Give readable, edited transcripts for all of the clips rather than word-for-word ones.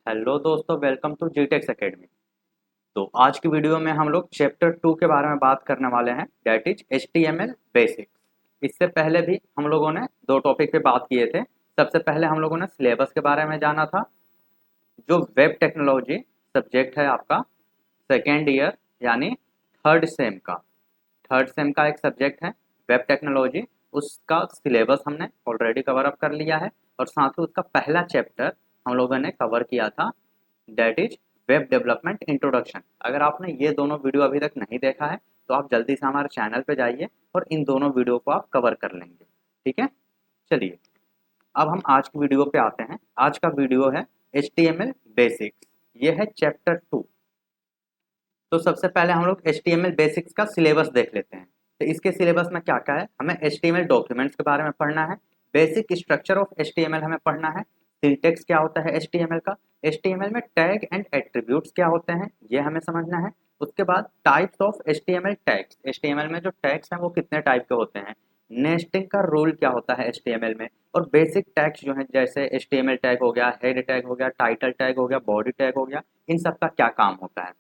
Hello दोस्तों, welcome to GTX academy. तो आज की वीडियो में हम लोग चैप्टर 2 के बारे में बात करने वाले हैं, दैट इज HTML बेसिक्स। इससे पहले भी हम लोगों ने दो टॉपिक पे बात किए थे। सबसे पहले हम लोगों ने सिलेबस के बारे में जाना था, जो वेब टेक्नोलॉजी सब्जेक्ट है आपका सेकेंड ईयर यानी थर्ड सेम का एक सब्जेक्ट है वेब टेक्नोलॉजी। उसका सिलेबस हमने ऑलरेडी कवर अप कर लिया है और साथ ही उसका पहला चैप्टर हम लोगों ने कवर किया था, that is web development introduction. अगर आपने ये दोनों वीडियो अभी तक नहीं देखा है तो आप जल्दी से हमारे चैनल पे जाइए और इन दोनों वीडियो को आप कवर कर लेंगे। ठीक है, चलिए अब हम आज की वीडियो पे आते हैं। आज का वीडियो है HTML बेसिक्स, ये है चैप्टर 2। तो सबसे पहले हम लोग HTML बेसिक्स का सिलेबस देख लेते हैं। तो इसके सिलेबस में क्या क्या है, हमें HTML डॉक्यूमेंट्स के बारे में पढ़ना है, बेसिक स्ट्रक्चर ऑफ HTML हमें पढ़ना है, सिंटेक्स क्या होता है HTML का, HTML में टैग एंड एट्रीब्यूट्स क्या होते हैं ये हमें समझना है। उसके बाद types of HTML tags, HTML में जो टैग्स हैं वो कितने टाइप के होते हैं, नेस्टिंग का रूल क्या होता है HTML में, और बेसिक टैग्स जो हैं जैसे HTML टैग हो गया, हेड टैग हो गया, टाइटल टैग हो गया, बॉडी टैग हो गया, इन सब का क्या काम होता है।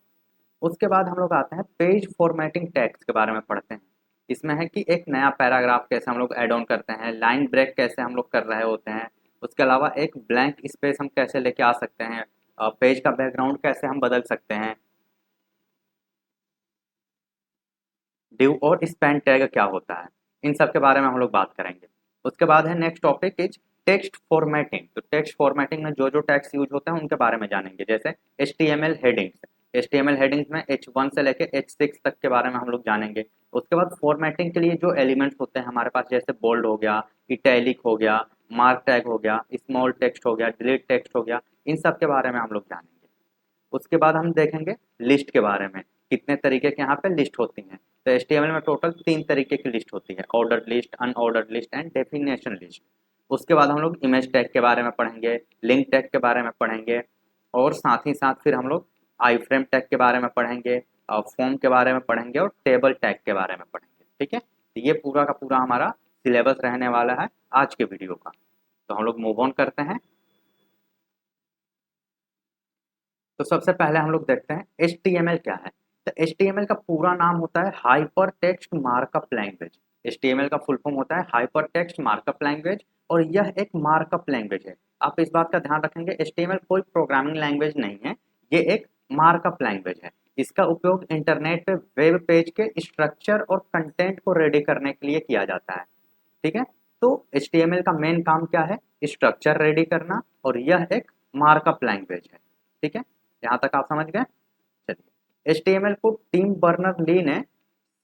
उसके बाद हम लोग आते हैं पेज फॉर्मेटिंग टैग्स के बारे में पढ़ते हैं। इसमें है कि एक नया पैराग्राफ कैसे हम लोग ऐड ऑन करते हैं, लाइन ब्रेक कैसे हम लोग कर रहे होते हैं, उसके अलावा एक ब्लैंक स्पेस हम कैसे लेके आ सकते हैं, पेज का बैकग्राउंड कैसे हम बदल सकते हैं, डिव और स्पैन टैग क्या होता है, इन सब के बारे में हम लोग बात करेंगे। उसके बाद है next topic is text formatting. तो टेक्स्ट फॉर्मेटिंग में जो जो टैग्स यूज होते हैं उनके बारे में जानेंगे, जैसे HTML हेडिंग्स। HTML हेडिंग्स में H1 से लेके H6 तक के बारे में हम लोग जानेंगे। उसके बाद फॉर्मेटिंग के लिए जो एलिमेंट्स होते हैं हमारे पास, जैसे बोल्ड हो गया, इटैलिक हो गया, मार्क टैग हो गया, स्मॉल टेक्स्ट हो गया, डिलीट टेक्स्ट हो गया, इन सब के बारे में हम लोग जानेंगे। उसके बाद हम देखेंगे लिस्ट के बारे में, कितने तरीके के यहाँ पे लिस्ट होती हैं। तो HTML में टोटल 3 तरीके की लिस्ट होती है, ordered list, unordered list and definition list. उसके बाद हम लोग इमेज टैग के बारे में पढ़ेंगे, लिंक टैग के बारे में पढ़ेंगे, और साथ ही साथ फिर हम लोग आई फ्रेम टैग के बारे में पढ़ेंगे, फॉर्म के बारे में पढ़ेंगे और टेबल टैग के बारे में पढ़ेंगे। ठीक है, तो ये पूरा का पूरा हमारा सिलेबस रहने वाला है आज के वीडियो का। तो हम लोग मूव ऑन करते हैं। तो सबसे पहले हम लोग देखते हैं HTML क्या है। तो HTML का पूरा नाम होता है hyper text markup language. HTML का फुल फॉर्म होता है हाइपर टेक्स्ट मार्कअप लैंग्वेज, और यह एक मार्कअप लैंग्वेज है। आप इस बात का ध्यान रखेंगे, HTML कोई प्रोग्रामिंग लैंग्वेज नहीं है, ये एक मार्कअप लैंग्वेज है। इसका उपयोग इंटरनेट पे वेब पेज के स्ट्रक्चर और कंटेंट को रेडी करने के लिए किया जाता है। ठीक है, तो HTML का मेन काम क्या है, स्ट्रक्चर रेडी करना, और यह एक मार्कअप लैंग्वेज है। ठीक है, यहाँ तक आप समझ गए। चलिए, HTML को टिम बर्नर ली ने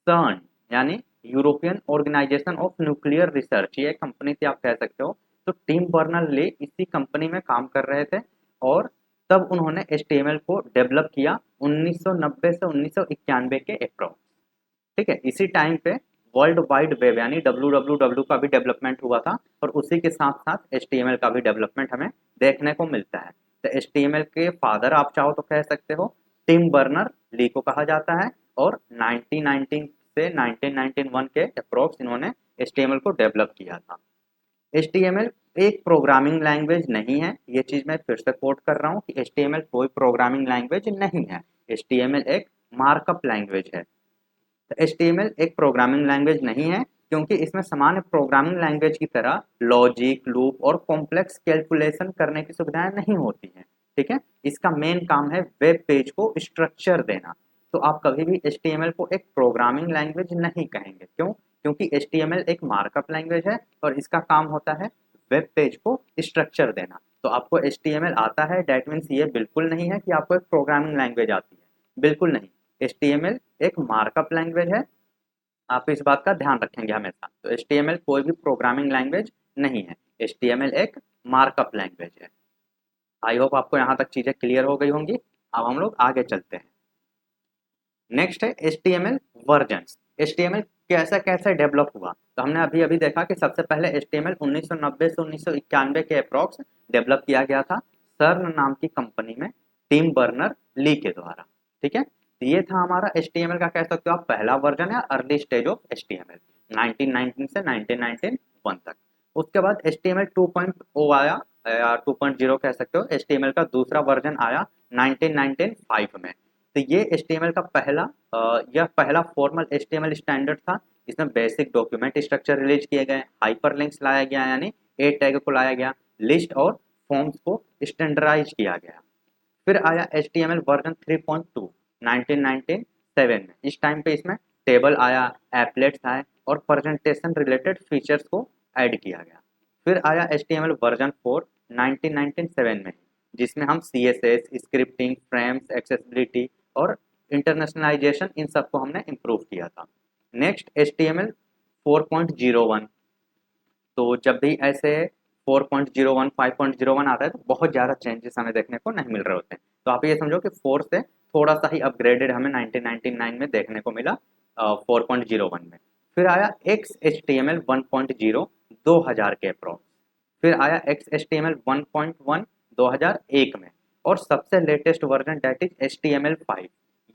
CERN यानी European organization of nuclear research, ये कंपनी थी आप कह सकते हो। तो टिम बर्नर ली इसी कंपनी में काम कर रहे थे, और तब उन्होंने HTML को डेवलप किया 1990 से 1991 के अप्रॉक्स। ठीक है, इसी टाइम पे वर्ल्ड वाइड वेब यानी WWW का भी डेवलपमेंट हुआ था, और उसी के साथ साथ HTML का भी डेवलपमेंट हमें देखने को मिलता है। तो HTML के फादर आप चाहो तो कह सकते हो, टिम बर्नर ली को कहा जाता है, और 1919 से 1991 के अप्रोक्स इन्होंने HTML को डेवलप किया था। HTML एक प्रोग्रामिंग लैंग्वेज नहीं है, ये चीज मैं फिर से कोट कर रहा हूँ कि HTML कोई प्रोग्रामिंग लैंग्वेज नहीं है। HTML एक मार्कअप लैंग्वेज है। HTML एक प्रोग्रामिंग लैंग्वेज नहीं है, क्योंकि इसमें सामान्य प्रोग्रामिंग लैंग्वेज की तरह लॉजिक, लूप और कॉम्प्लेक्स कैलकुलेशन करने की सुविधाएं नहीं होती हैं। ठीक है, इसका मेन काम है वेब पेज को स्ट्रक्चर देना। तो आप कभी भी HTML को एक प्रोग्रामिंग लैंग्वेज नहीं कहेंगे, क्यों, क्योंकि HTML एक मार्कअप लैंग्वेज है और इसका काम होता है वेब पेज को स्ट्रक्चर देना। तो आपको HTML आता है डेट मीन्स ये बिल्कुल नहीं है कि आपको एक प्रोग्रामिंग लैंग्वेज आती है, बिल्कुल नहीं। HTML एक मार्कअप लैंग्वेज है, आप इस बात का ध्यान रखेंगे हमेशा। तो HTML कोई भी प्रोग्रामिंग लैंग्वेज नहीं है, HTML एक मार्कअप लैंग्वेज है। आई होप आपको यहाँ तक चीजें क्लियर हो गई होंगी। अब हम लोग आगे चलते हैं। नेक्स्ट है HTML वर्जन्स। HTML कैसे कैसे डेवलप हुआ, तो हमने अभी अभी देखा कि सबसे पहले HTML 1990 से 1991 के अप्रॉक्स डेवलप किया गया था सर्न नाम की कंपनी में, टिम बर्नर ली के द्वारा। ठीक है, तो ये था हमारा HTML का कह सकते हो आप पहला वर्जन या अर्ली स्टेज ऑफ HTML 1919 से 1991 तक। उसके बाद HTML 2.0 आया या 2.0 कह सकते हो, HTML का दूसरा वर्जन आया 1995 में। तो ये HTML का यह पहला फॉर्मल HTML स्टैंडर्ड था। इसमें बेसिक डॉक्यूमेंट स्ट्रक्चर रिलीज किए गए, हाइपरलिंक्स लाया गया यानी ए टैग को लाया गया, लिस्ट और फॉर्म्स को स्टैंडर्डाइज किया गया। फिर आया HTML वर्जन 3.2 1997 में। इस टाइम पे इसमें टेबल आया, एप्लेट्स आए और प्रेजेंटेशन रिलेटेड फीचर्स को ऐड किया गया। फिर आया HTML वर्जन 4 1997 में, जिसमें हम CSS, स्क्रिप्टिंग, फ्रेम्स, एक्सेसिबिलिटी और इंटरनेशनलाइजेशन इन सबको हमने इम्प्रूव किया था। Next HTML 4.01। तो जब भी ऐसे 4.01 5.01 आता है तो बहुत ज़्यादा चेंजेस हमें देखने को नहीं मिल रहे होते हैं। तो आप ये समझो कि 4 से थोड़ा सा ही अपग्रेडेड हमें 1999 में देखने को मिला 4.01 में। फिर आया XHTML 1.0 2000 के अप्रॉक्स। फिर आया XHTML 1.1 2001 में। और सबसे latest version date is HTML5,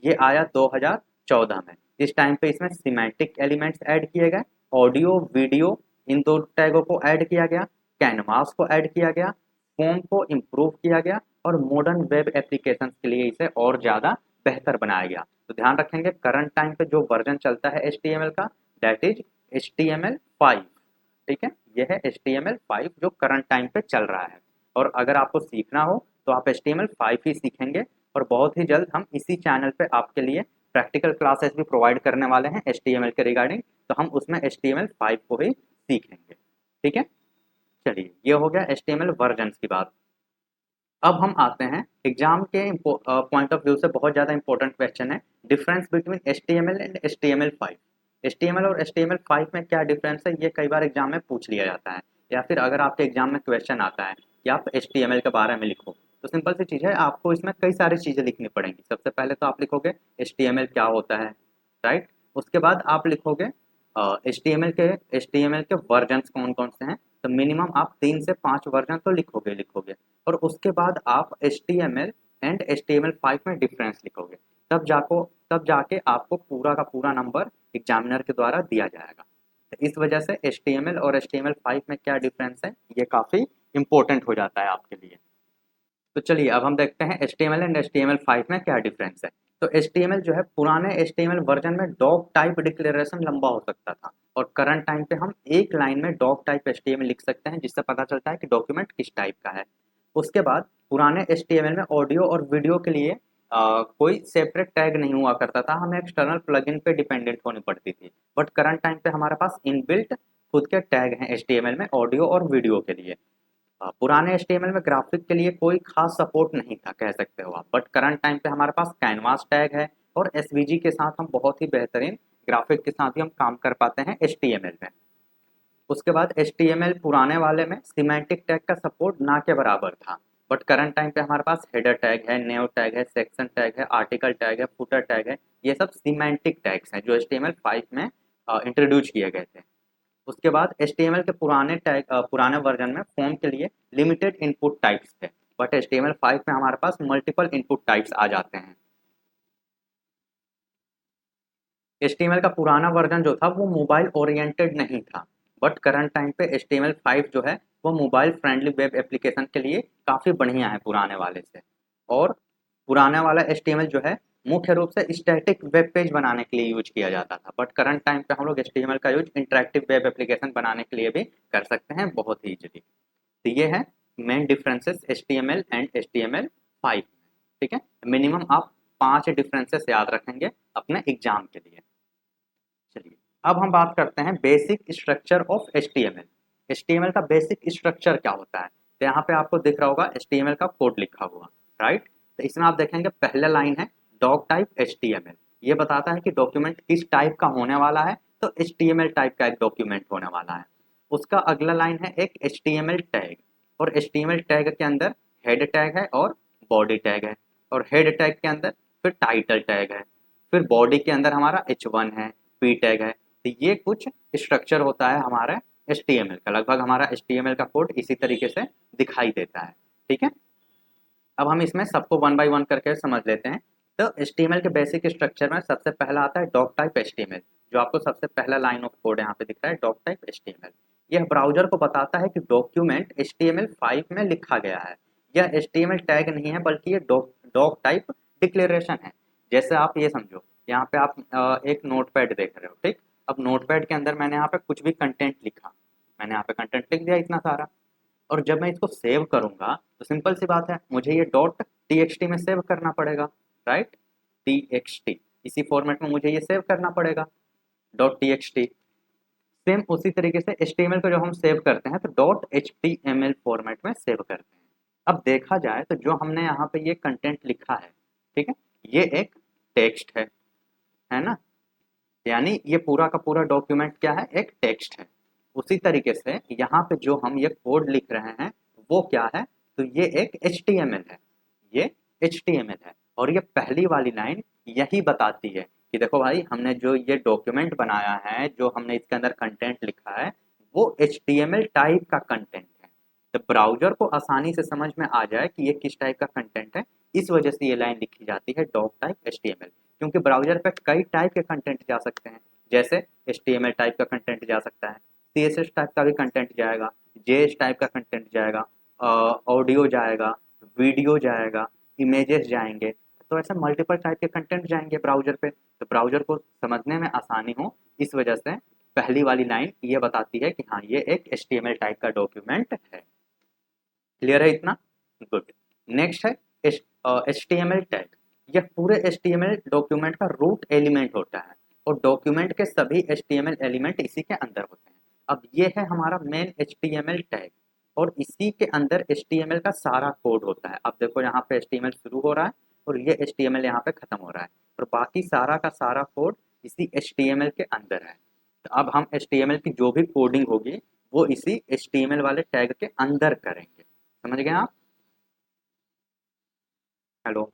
ये आया 2014 में। इस टाइम पे इसमें सिमेंटिक एलिमेंट्स ऐड किए गए, ऑडियो वीडियो इन दो टैगों को ऐड किया गया, कैनवास को ऐड किया गया, फॉर्म को इम्प्रूव किया गया और मॉडर्न वेब एप्लीकेशंस के लिए इसे और ज़्यादा बेहतर बनाया गया। तो ध्यान रखेंगे करंट टाइम पे जो वर्जन चलता है HTML का, दैट इज HTML5। ठीक है, यह है HTML5 जो करंट टाइम पे चल रहा है। और अगर आपको सीखना हो तो आप HTML5 ही सीखेंगे। और बहुत ही जल्द हम इसी चैनल पे आपके लिए प्रैक्टिकल क्लासेस भी प्रोवाइड करने वाले हैं HTML के रिगार्डिंग, तो हम उसमें HTML5 को ही सीखेंगे। ठीक है, चलिए ये हो गया HTML वर्जन्स की बात। अब हम आते हैं एग्जाम के पॉइंट ऑफ व्यू से बहुत ज़्यादा इंपॉर्टेंट क्वेश्चन है, difference between HTML and HTML5। HTML और HTML5 में क्या डिफरेंस है, ये कई बार एग्जाम में पूछ लिया जाता है, या फिर अगर आपके एग्जाम में क्वेश्चन आता है कि आप HTML के बारे में लिखो, तो सिंपल सी चीज़ है, आपको इसमें कई सारी चीज़ें लिखनी पड़ेंगी। सबसे पहले तो आप लिखोगे HTML क्या होता है, राइट। उसके बाद आप लिखोगे HTML के वर्जन्स कौन कौन से हैं, तो मिनिमम आप 3 से 5 वर्जन तो लिखोगे। और उसके बाद आप HTML एंड HTML5 में डिफरेंस लिखोगे, तब जाके आपको पूरा का पूरा नंबर एग्जामिनर के द्वारा दिया जाएगा। तो इस वजह से HTML और HTML5 में क्या डिफरेंस है, ये काफ़ी इंपॉर्टेंट हो जाता है आपके लिए। तो चलिए अब हम देखते हैं HTML एंड HTML5 में क्या डिफरेंस है। तो HTML जो है, पुराने HTML वर्जन में डॉक टाइप डिक्लेरेशन लंबा हो सकता था, और करंट टाइम पे हम एक लाइन में डॉक टाइप HTML लिख सकते हैं, जिससे पता चलता है कि डॉक्यूमेंट किस टाइप का है। उसके बाद पुराने HTML में ऑडियो और वीडियो के लिए कोई सेपरेट टैग नहीं हुआ करता था, हमें एक्सटर्नल प्लगइन पे डिपेंडेंट होनी पड़ती थी। बट करंट टाइम पे हमारे पास इनबिल्ट खुद के टैग हैं HTML में ऑडियो और वीडियो के लिए। पुराने HTML में ग्राफिक के लिए कोई खास सपोर्ट नहीं था कह सकते हो आप, बट करंट टाइम पे हमारे पास कैनवास टैग है, और SVG के साथ हम बहुत ही बेहतरीन ग्राफिक के साथ भी हम काम कर पाते हैं HTML में। उसके बाद HTML पुराने वाले में सिमेंटिक टैग का सपोर्ट ना के बराबर था, बट करंट टाइम पे हमारे पास हेडर टैग है, नेव टैग है, सेक्शन टैग है, आर्टिकल टैग है, फुटर टैग है। ये सब सिमेंटिक टैग्स हैं जो HTML5 में इंट्रोड्यूस किए गए थे। उसके बाद HTML के पुराने वर्जन में फॉर्म के लिए लिमिटेड इनपुट टाइप्स थे, बट HTML5 में हमारे पास मल्टीपल इनपुट टाइप्स आ जाते हैं। HTML का पुराना वर्जन जो था वो मोबाइल ओरिएंटेड नहीं था, बट करंट टाइम पे HTML5 जो है वो मोबाइल फ्रेंडली वेब एप्लीकेशन के लिए काफ़ी बढ़िया है पुराने वाले से। और पुराने वाला HTML जो है मुख्य रूप से स्टैटिक वेब पेज बनाने के लिए यूज किया जाता था, बट करंट टाइम पे हम लोग HTML का यूज इंटरेक्टिव वेब एप्लीकेशन बनाने के लिए भी कर सकते हैं बहुत ही इजीली। तो ये है main differences HTML and HTML5। ठीक है, मिनिमम आप 5 डिफरेंसेस याद रखेंगे अपने एग्जाम के लिए। चलिए अब हम बात करते हैं basic structure of HTML। HTML का बेसिक स्ट्रक्चर क्या होता है, तो यहाँ पे आपको दिख रहा होगा HTML का कोड लिखा हुआ, राइट। तो इसमें आप देखेंगे पहला लाइन है डॉक टाइप HTML, ये बताता है कि डॉक्यूमेंट किस टाइप का होने वाला है, तो HTML टाइप का एक डॉक्यूमेंट होने वाला है। उसका अगला लाइन है एक HTML टैग, और HTML टैग के अंदर हेड टैग है और बॉडी टैग है, और हेड टैग के अंदर फिर टाइटल टैग है, फिर बॉडी के अंदर हमारा H1 है, पी टैग है। तो ये कुछ स्ट्रक्चर होता है हमारे HTML का, लगभग हमारा HTML का कोड इसी तरीके से दिखाई देता है। ठीक है, अब हम इसमें सबको वन बाय वन करके समझ लेते हैं। तो HTML के बेसिक स्ट्रक्चर में सबसे पहला आता है डॉक टाइप HTML, जो आपको सबसे पहला लाइन ऑफ कोड यहाँ पे दिख रहा है डॉक टाइप HTML। यह ब्राउजर को बताता है कि डॉक्यूमेंट HTML5 में लिखा गया है। यह HTML टैग नहीं है बल्कि ये डॉक टाइप डिक्लेरेशन है। जैसे आप ये समझो, यहाँ पे आप एक नोटपैड देख रहे हो, ठीक। अब नोटपैड के अंदर मैंने यहाँ पे कुछ भी कंटेंट लिखा, मैंने यहाँ पे कंटेंट लिख दिया इतना सारा, और जब मैं इसको सेव करूंगा तो सिंपल सी बात है, मुझे ये डॉट टीएक्सटी में सेव करना पड़ेगा, राइट। टीएक्सटी इसी फॉर्मेट में मुझे ये सेव करना पड़ेगा, डॉट टीएक्सटी। सेम उसी तरीके से HTML को जब हम सेव करते हैं तो डॉट HTML फॉर्मेट में सेव करते हैं। अब देखा जाए तो जो हमने यहाँ पे ये कंटेंट लिखा है, ठीक है, ये एक टेक्स्ट है ना, यानी ये पूरा का पूरा डॉक्यूमेंट क्या है, एक टेक्स्ट है। उसी तरीके से यहाँ पे जो हम ये कोड लिख रहे हैं वो क्या है, तो ये एक HTML है, ये HTML है। और ये पहली वाली लाइन यही बताती है कि देखो भाई, हमने जो ये डॉक्यूमेंट बनाया है, जो हमने इसके अंदर कंटेंट लिखा है, वो HTML टाइप का कंटेंट है। तो ब्राउजर को आसानी से समझ में आ जाए कि ये किस टाइप का कंटेंट है, इस वजह से ये लाइन लिखी जाती है डॉक टाइप HTML। क्योंकि ब्राउजर पे कई टाइप के कंटेंट जा सकते हैं, जैसे HTML टाइप का कंटेंट जा सकता है, CSS टाइप का भी कंटेंट जाएगा, JS टाइप का कंटेंट जाएगा, ऑडियो जाएगा, वीडियो जाएगा, इमेजेस जाएंगे। तो ऐसे मल्टीपल टाइप के कंटेंट जाएंगे ब्राउजर पे, तो ब्राउजर को समझने में आसानी हो, इस वजह से पहली वाली लाइन ये बताती है कि हाँ, ये एक HTML टाइप का डॉक्यूमेंट है। क्लियर है इतना? गुड। नेक्स्ट है HTML टैग। यह पूरे HTML डॉक्यूमेंट का रूट एलिमेंट होता है, और डॉक्यूमेंट के सभी HTML एलिमेंट इसी के अंदर होते हैं। अब ये है हमारा मेन HTML टैग, और इसी के अंदर HTML का सारा कोड होता है। अब देखो, यहाँ पे HTML शुरू हो रहा है और ये HTML यहाँ पे खत्म हो रहा है, और बाकी सारा का सारा कोड इसी HTML के अंदर है। तो अब हम HTML की जो भी कोडिंग होगी वो इसी HTML वाले टैग के अंदर करेंगे। समझ गए आप? हेलो।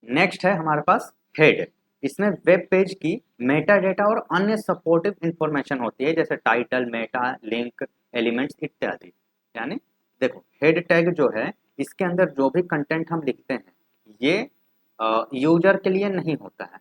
नेक्स्ट है हमारे पास हेड। इसमें वेब पेज की मेटा डेटा और अन्य सपोर्टिव इंफॉर्मेशन होती है, जैसे टाइटल, मेटा, लिंक, एलिमेंट्स इत्यादि। यानी देखो, हेड टैग जो है, इसके अंदर जो भी कंटेंट हम लिखते हैं ये यूजर के लिए नहीं होता है।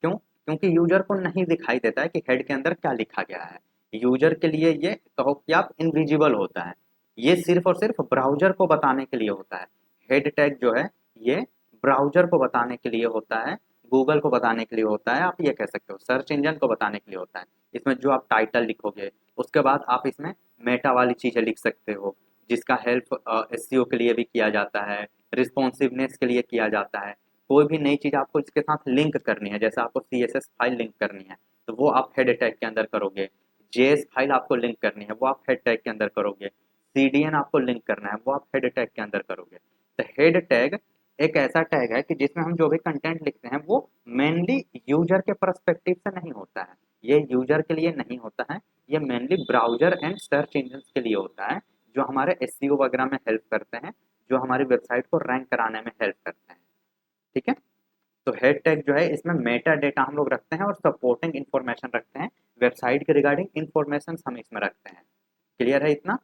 क्यों? क्योंकि यूजर को नहीं दिखाई देता है कि हेड के अंदर क्या लिखा गया है। यूजर के लिए ये कहो कि आप इनविजिबल होता है, ये सिर्फ और सिर्फ ब्राउजर को बताने के लिए होता है। हेड टैग जो है ये ब्राउजर को बताने के लिए होता है, गूगल को बताने के लिए होता है, आप ये कह सकते हो सर्च इंजन को बताने के लिए होता है। इसमें जो आप टाइटल लिखोगे, उसके बाद आप इसमें मेटा वाली चीज़ें लिख सकते हो, जिसका हेल्प SEO के लिए भी किया जाता है, रिस्पॉन्सिवनेस के लिए किया जाता है। कोई भी नई चीज़ आपको इसके साथ लिंक करनी है, जैसे आपको CSS फाइल लिंक करनी है, तो वो आप हेड टैग के अंदर करोगे। JS फाइल आपको लिंक करनी है, वो आप हेड टैग के अंदर करोगे। CDN आपको लिंक करना है, वो आप हेड टैग के अंदर करोगे। तो हेड टैग एक ऐसा टैग है कि जिसमें हम जो भी कंटेंट लिखते हैं वो मेनली यूजर के परस्पेक्टिव से नहीं होता है, ये यूजर के लिए नहीं होता है, ये mainly browser and search engine के लिए होता है, जो हमारे SEO वगैरह में हेल्प करते हैं, जो हमारी वेबसाइट को रैंक कराने में हेल्प करते हैं। ठीक है। तो हेड टैग जो है, इसमें मेटा डेटा हम लोग रखते हैं और सपोर्टिंग इन्फॉर्मेशन रखते हैं, वेबसाइट के रिगार्डिंग इन्फॉर्मेशन हम इसमें रखते हैं। क्लियर है इतना?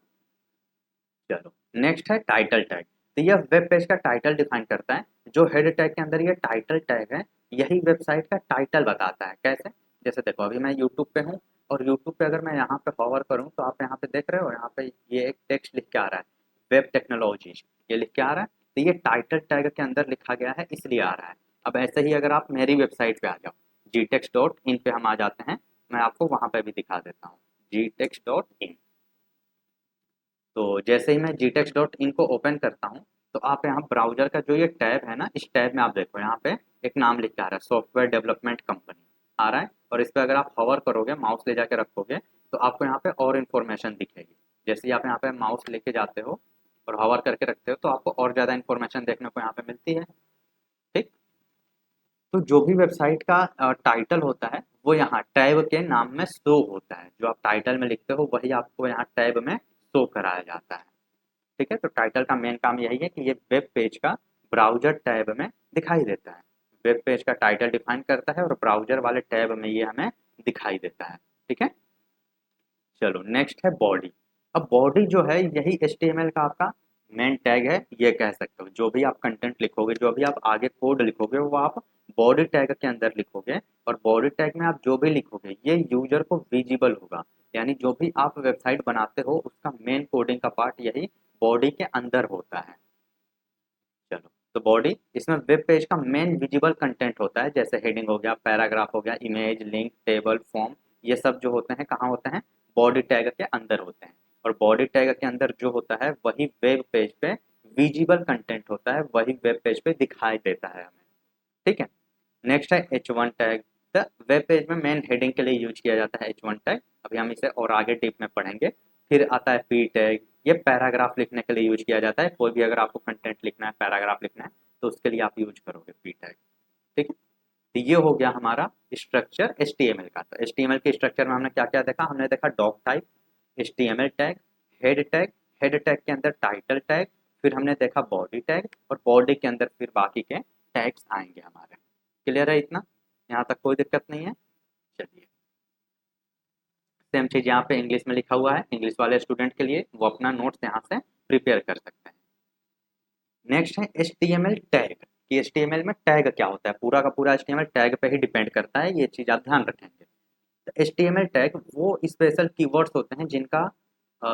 चलो, नेक्स्ट है टाइटल टैग। तो यह वेब पेज का टाइटल डिफाइन करता है। जो हेड टैग के अंदर ये टाइटल टैग है, यही वेबसाइट का टाइटल बताता है। कैसे? जैसे देखो, अभी मैं यूट्यूब पे हूँ, और यूट्यूब पे अगर मैं यहाँ पे हॉवर करूँ तो आप यहाँ पे देख रहे हो, यहाँ पे ये एक टेक्स्ट लिख के आ रहा है, वेब टेक्नोलॉजीज, ये लिख के आ रहा है। तो ये टाइटल टैग के अंदर लिखा गया है, इसलिए आ रहा है। अब ऐसे ही अगर आप मेरी वेबसाइट पे आ जाओ, gtext.in पे हम आ जाते हैं, मैं आपको वहाँ पे भी दिखा देता हूँ, gtext.in। तो जैसे ही मैं gtext.in को ओपन करता हूँ, तो आप यहाँ ब्राउजर का जो ये टैब है ना, इस टैब में आप देखो, यहाँ पे एक नाम लिख के आ रहा है, सॉफ्टवेयर डेवलपमेंट कंपनी आ रहा है। और इस पर अगर आप हवर करोगे, माउस ले जाके रखोगे, तो आपको यहाँ पे और इन्फॉर्मेशन दिखेगी। जैसे ही आप यहाँ पे माउस लेके जाते हो और हवर करके रखते हो, तो आपको और ज़्यादा इन्फॉर्मेशन देखने को यहाँ पे मिलती है। ठीक। तो जो भी वेबसाइट का टाइटल होता है, वो यहाँ टैब के नाम में शो होता है। जो आप टाइटल में लिखते हो वही आपको यहाँ टैब में शो कराया जाता है। ठीक है। तो टाइटल का मेन काम यही है कि ये वेब पेज का ब्राउजर टैब में दिखाई देता है। वेब पेज का टाइटल डिफाइन करता है और ब्राउजर वाले टैब में ये हमें दिखाई देता है। ठीक है। चलो, नेक्स्ट है बॉडी। अब बॉडी जो है, यही HTML का आपका मेन टैग है ये कह सकते हो। जो भी आप कंटेंट लिखोगे, जो भी आप आगे कोड लिखोगे, वो आप बॉडी टैग के अंदर लिखोगे, और बॉडी टैग में आप जो भी लिखोगे ये यूजर को विजिबल होगा। यानी जो भी आप वेबसाइट बनाते हो उसका मेन कोडिंग का पार्ट यही बॉडी के अंदर होता है। चलो, तो बॉडी इसमें वेब पेज का मेन विजिबल कंटेंट होता है, जैसे हेडिंग हो गया, पैराग्राफ हो गया, इमेज, लिंक, टेबल, फॉर्म, ये सब जो होते हैं कहाँ होते हैं, बॉडी टैग के अंदर होते हैं। और बॉडी टैग के अंदर जो होता है वही वेब पेज पे विजिबल कंटेंट होता है, वही वेब पेज पे दिखाई देता है हमें। ठीक है। नेक्स्ट है H1 टैग। तो वेब पेज में मेन हेडिंग के लिए यूज किया जाता है H1 टैग। अभी हम इसे और आगे डीप में पढ़ेंगे। फिर आता है पी टैग। ये पैराग्राफ लिखने के लिए यूज किया जाता है। कोई भी अगर आपको कंटेंट लिखना है, पैराग्राफ लिखना है, तो उसके लिए आप यूज करोगे पी टैग। ठीक है। तो ये हो गया हमारा स्ट्रक्चर HTML का। तो HTML के स्ट्रक्चर में हमने क्या क्या देखा, हमने देखा doc type, HTML tag, head tag, head tag के अंदर टाइटल टैग, फिर हमने देखा बॉडी टैग, और बॉडी के अंदर फिर बाकी के टैग्स आएंगे हमारे। क्लियर है इतना? यहाँ तक कोई दिक्कत नहीं है? चलिए, सेम चीज़ यहाँ पे इंग्लिश में लिखा हुआ है। इंग्लिश वाले स्टूडेंट के लिए वो अपना नोट्स यहाँ से प्रिपेयर कर सकते हैं। नेक्स्ट है HTML टैग। कि HTML में टैग क्या होता है, पूरा का पूरा HTML टैग पे ही डिपेंड करता है, ये चीज़ आप ध्यान रखेंगे। तो HTML टैग वो स्पेशल कीवर्ड्स होते हैं जिनका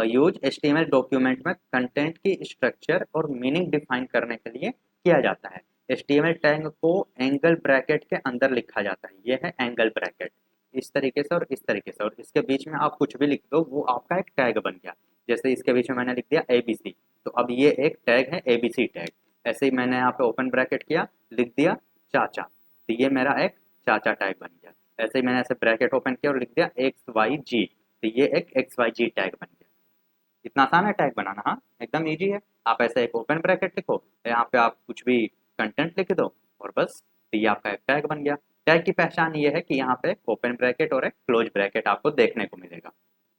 यूज HTML डॉक्यूमेंट में कंटेंट की स्ट्रक्चर और मीनिंग डिफाइन करने के लिए किया जाता है। HTML टैग को एंगल ब्रैकेट के अंदर लिखा जाता है। ये है एंगल ब्रैकेट, इस तरीके से और इस तरीके से, और इसके बीच में आप कुछ भी लिख दो वो आपका एक टैग बन गया। जैसे इसके बीच में मैंने लिख दिया ABC, तो अब ये एक टैग है ABC टैग। ऐसे ही मैंने यहाँ पे ओपन ब्रैकेट किया, लिख दिया चाचा, तो ये मेरा एक चाचा टैग बन गया। ऐसे ही मैंने ऐसे ब्रैकेट ओपन किया और लिख दिया XYG, तो ये एक XYG टैग बन गया। इतना आसान है टैग बनाना, हाँ एकदम ईजी है। आप ऐसे एक ओपन ब्रैकेट लिखो, यहाँ पे आप कुछ भी कंटेंट लिख दो, और बस, तो ये आपका एक टैग बन गया। टैग की पहचान ये है कि यहाँ पे ओपन ब्रैकेट और एक क्लोज ब्रैकेट आपको देखने को मिलेगा।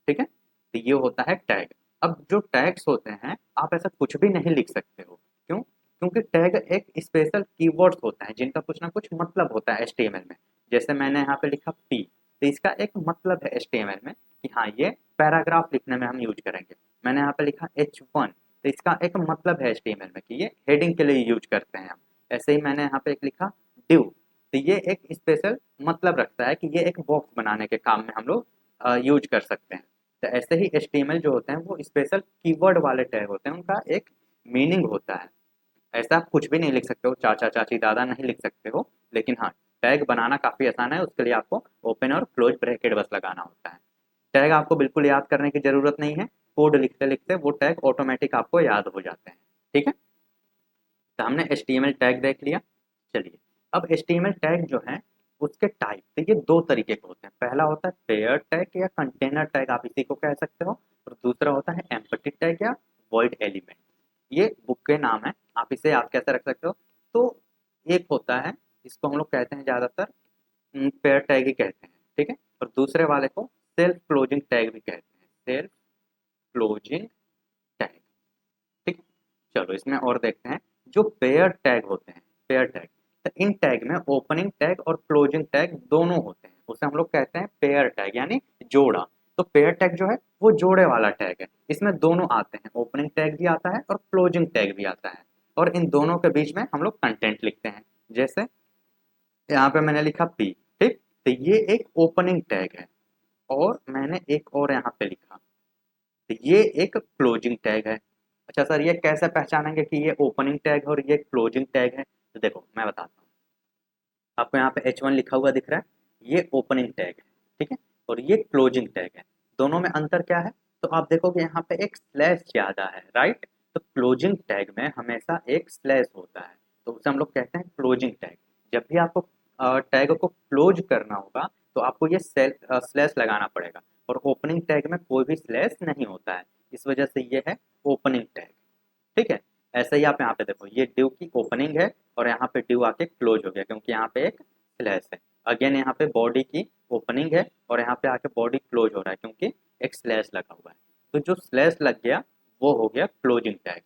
ठीक है, तो ये होता है टैग। अब जो टैग्स होते हैं आप ऐसा कुछ भी नहीं लिख सकते हो। क्यों? क्योंकि टैग एक स्पेशल कीवर्ड्स होता है जिनका कुछ ना कुछ मतलब होता है HTML में। जैसे मैंने यहाँ पे लिखा P, तो इसका एक मतलब है HTML में कि हाँ ये पैराग्राफ लिखने में हम यूज करेंगे। मैंने यहाँ पे लिखा H1, तो इसका एक मतलब है HTML में कि ये हेडिंग के लिए यूज करते हैं हम। ऐसे ही मैंने यहाँ पे एक लिखा div, तो ये एक स्पेशल मतलब रखता है कि ये एक बॉक्स बनाने के काम में हम लोग यूज कर सकते हैं। तो ऐसे ही HTML जो होते हैं वो स्पेशल कीवर्ड वाले टैग होते हैं, उनका एक मीनिंग होता है। ऐसा आप कुछ भी नहीं लिख सकते हो, चाचा चाची दादा नहीं लिख सकते हो, लेकिन हाँ टैग बनाना काफ़ी आसान है। उसके लिए आपको ओपन और क्लोज ब्रैकेट बस लगाना होता है। टैग आपको बिल्कुल याद करने की ज़रूरत नहीं है, कोड लिखते लिखते वो टैग ऑटोमेटिक आपको याद हो जाते हैं। ठीक है, तो हमने HTML टैग देख लिया। चलिए, अब HTML टैग जो है उसके टाइप, तो ये दो तरीके के होते हैं। पहला होता है पेयर टैग या कंटेनर टैग, आप इसी को कह सकते हो, और दूसरा होता है एम्पटी टैग या वॉइड एलिमेंट। ये बुक के नाम है, आप इसे याद कैसे रख सकते हो। तो एक होता है, इसको हम लोग कहते हैं ज़्यादातर पेयर टैग ही कहते हैं, ठीक है, और दूसरे वाले को सेल्फ क्लोजिंग टैग भी कहते हैं, सेल्फ क्लोजिंग टैग। ठीक, चलो इसमें और देखते हैं। जो पेयर टैग होते हैं, पेयर टैग, तो इन टैग में ओपनिंग टैग और क्लोजिंग टैग दोनों होते हैं, उसे हम लोग कहते हैं पेयर टैग यानी जोड़ा। तो पेयर टैग जो है वो जोड़े वाला टैग है, इसमें दोनों आते हैं, ओपनिंग टैग भी आता है और क्लोजिंग टैग भी आता है, और इन दोनों के बीच में हम लोग कंटेंट लिखते हैं। जैसे यहाँ पे मैंने लिखा पी, ठीक, तो ये एक ओपनिंग टैग है, और मैंने एक और यहाँ पे लिखा, तो ये एक क्लोजिंग टैग है। अच्छा सर, ये कैसे पहचानेंगे कि ये ओपनिंग टैग है और ये क्लोजिंग टैग है? तो देखो मैं बताता हूँ। आपको यहाँ पे H1 लिखा हुआ दिख रहा है, ये ओपनिंग टैग है, ठीक है, और ये क्लोजिंग टैग है। दोनों में अंतर क्या है? तो आप देखोगे यहाँ पे एक स्लैश ज़्यादा है, राइट। तो क्लोजिंग टैग में हमेशा एक स्लैश होता है, तो उसे हम लोग कहते हैं क्लोजिंग टैग। जब भी आपको टैग को क्लोज करना होगा तो आपको ये स्लैश लगाना पड़ेगा, और ओपनिंग टैग में कोई भी स्लैश नहीं होता है, इस वजह से ये है ओपनिंग टैग। ठीक है, ऐसे ही आप यहाँ पे देखो, ये डिव की ओपनिंग है और यहाँ पे डिव आके क्लोज हो गया क्योंकि यहाँ पे एक स्लैश है। अगेन यहाँ पे बॉडी की ओपनिंग है और यहाँ पे आके बॉडी क्लोज हो रहा है क्योंकि एक स्लैश लगा हुआ है। तो जो स्लैश लग गया वो हो गया क्लोजिंग टैग,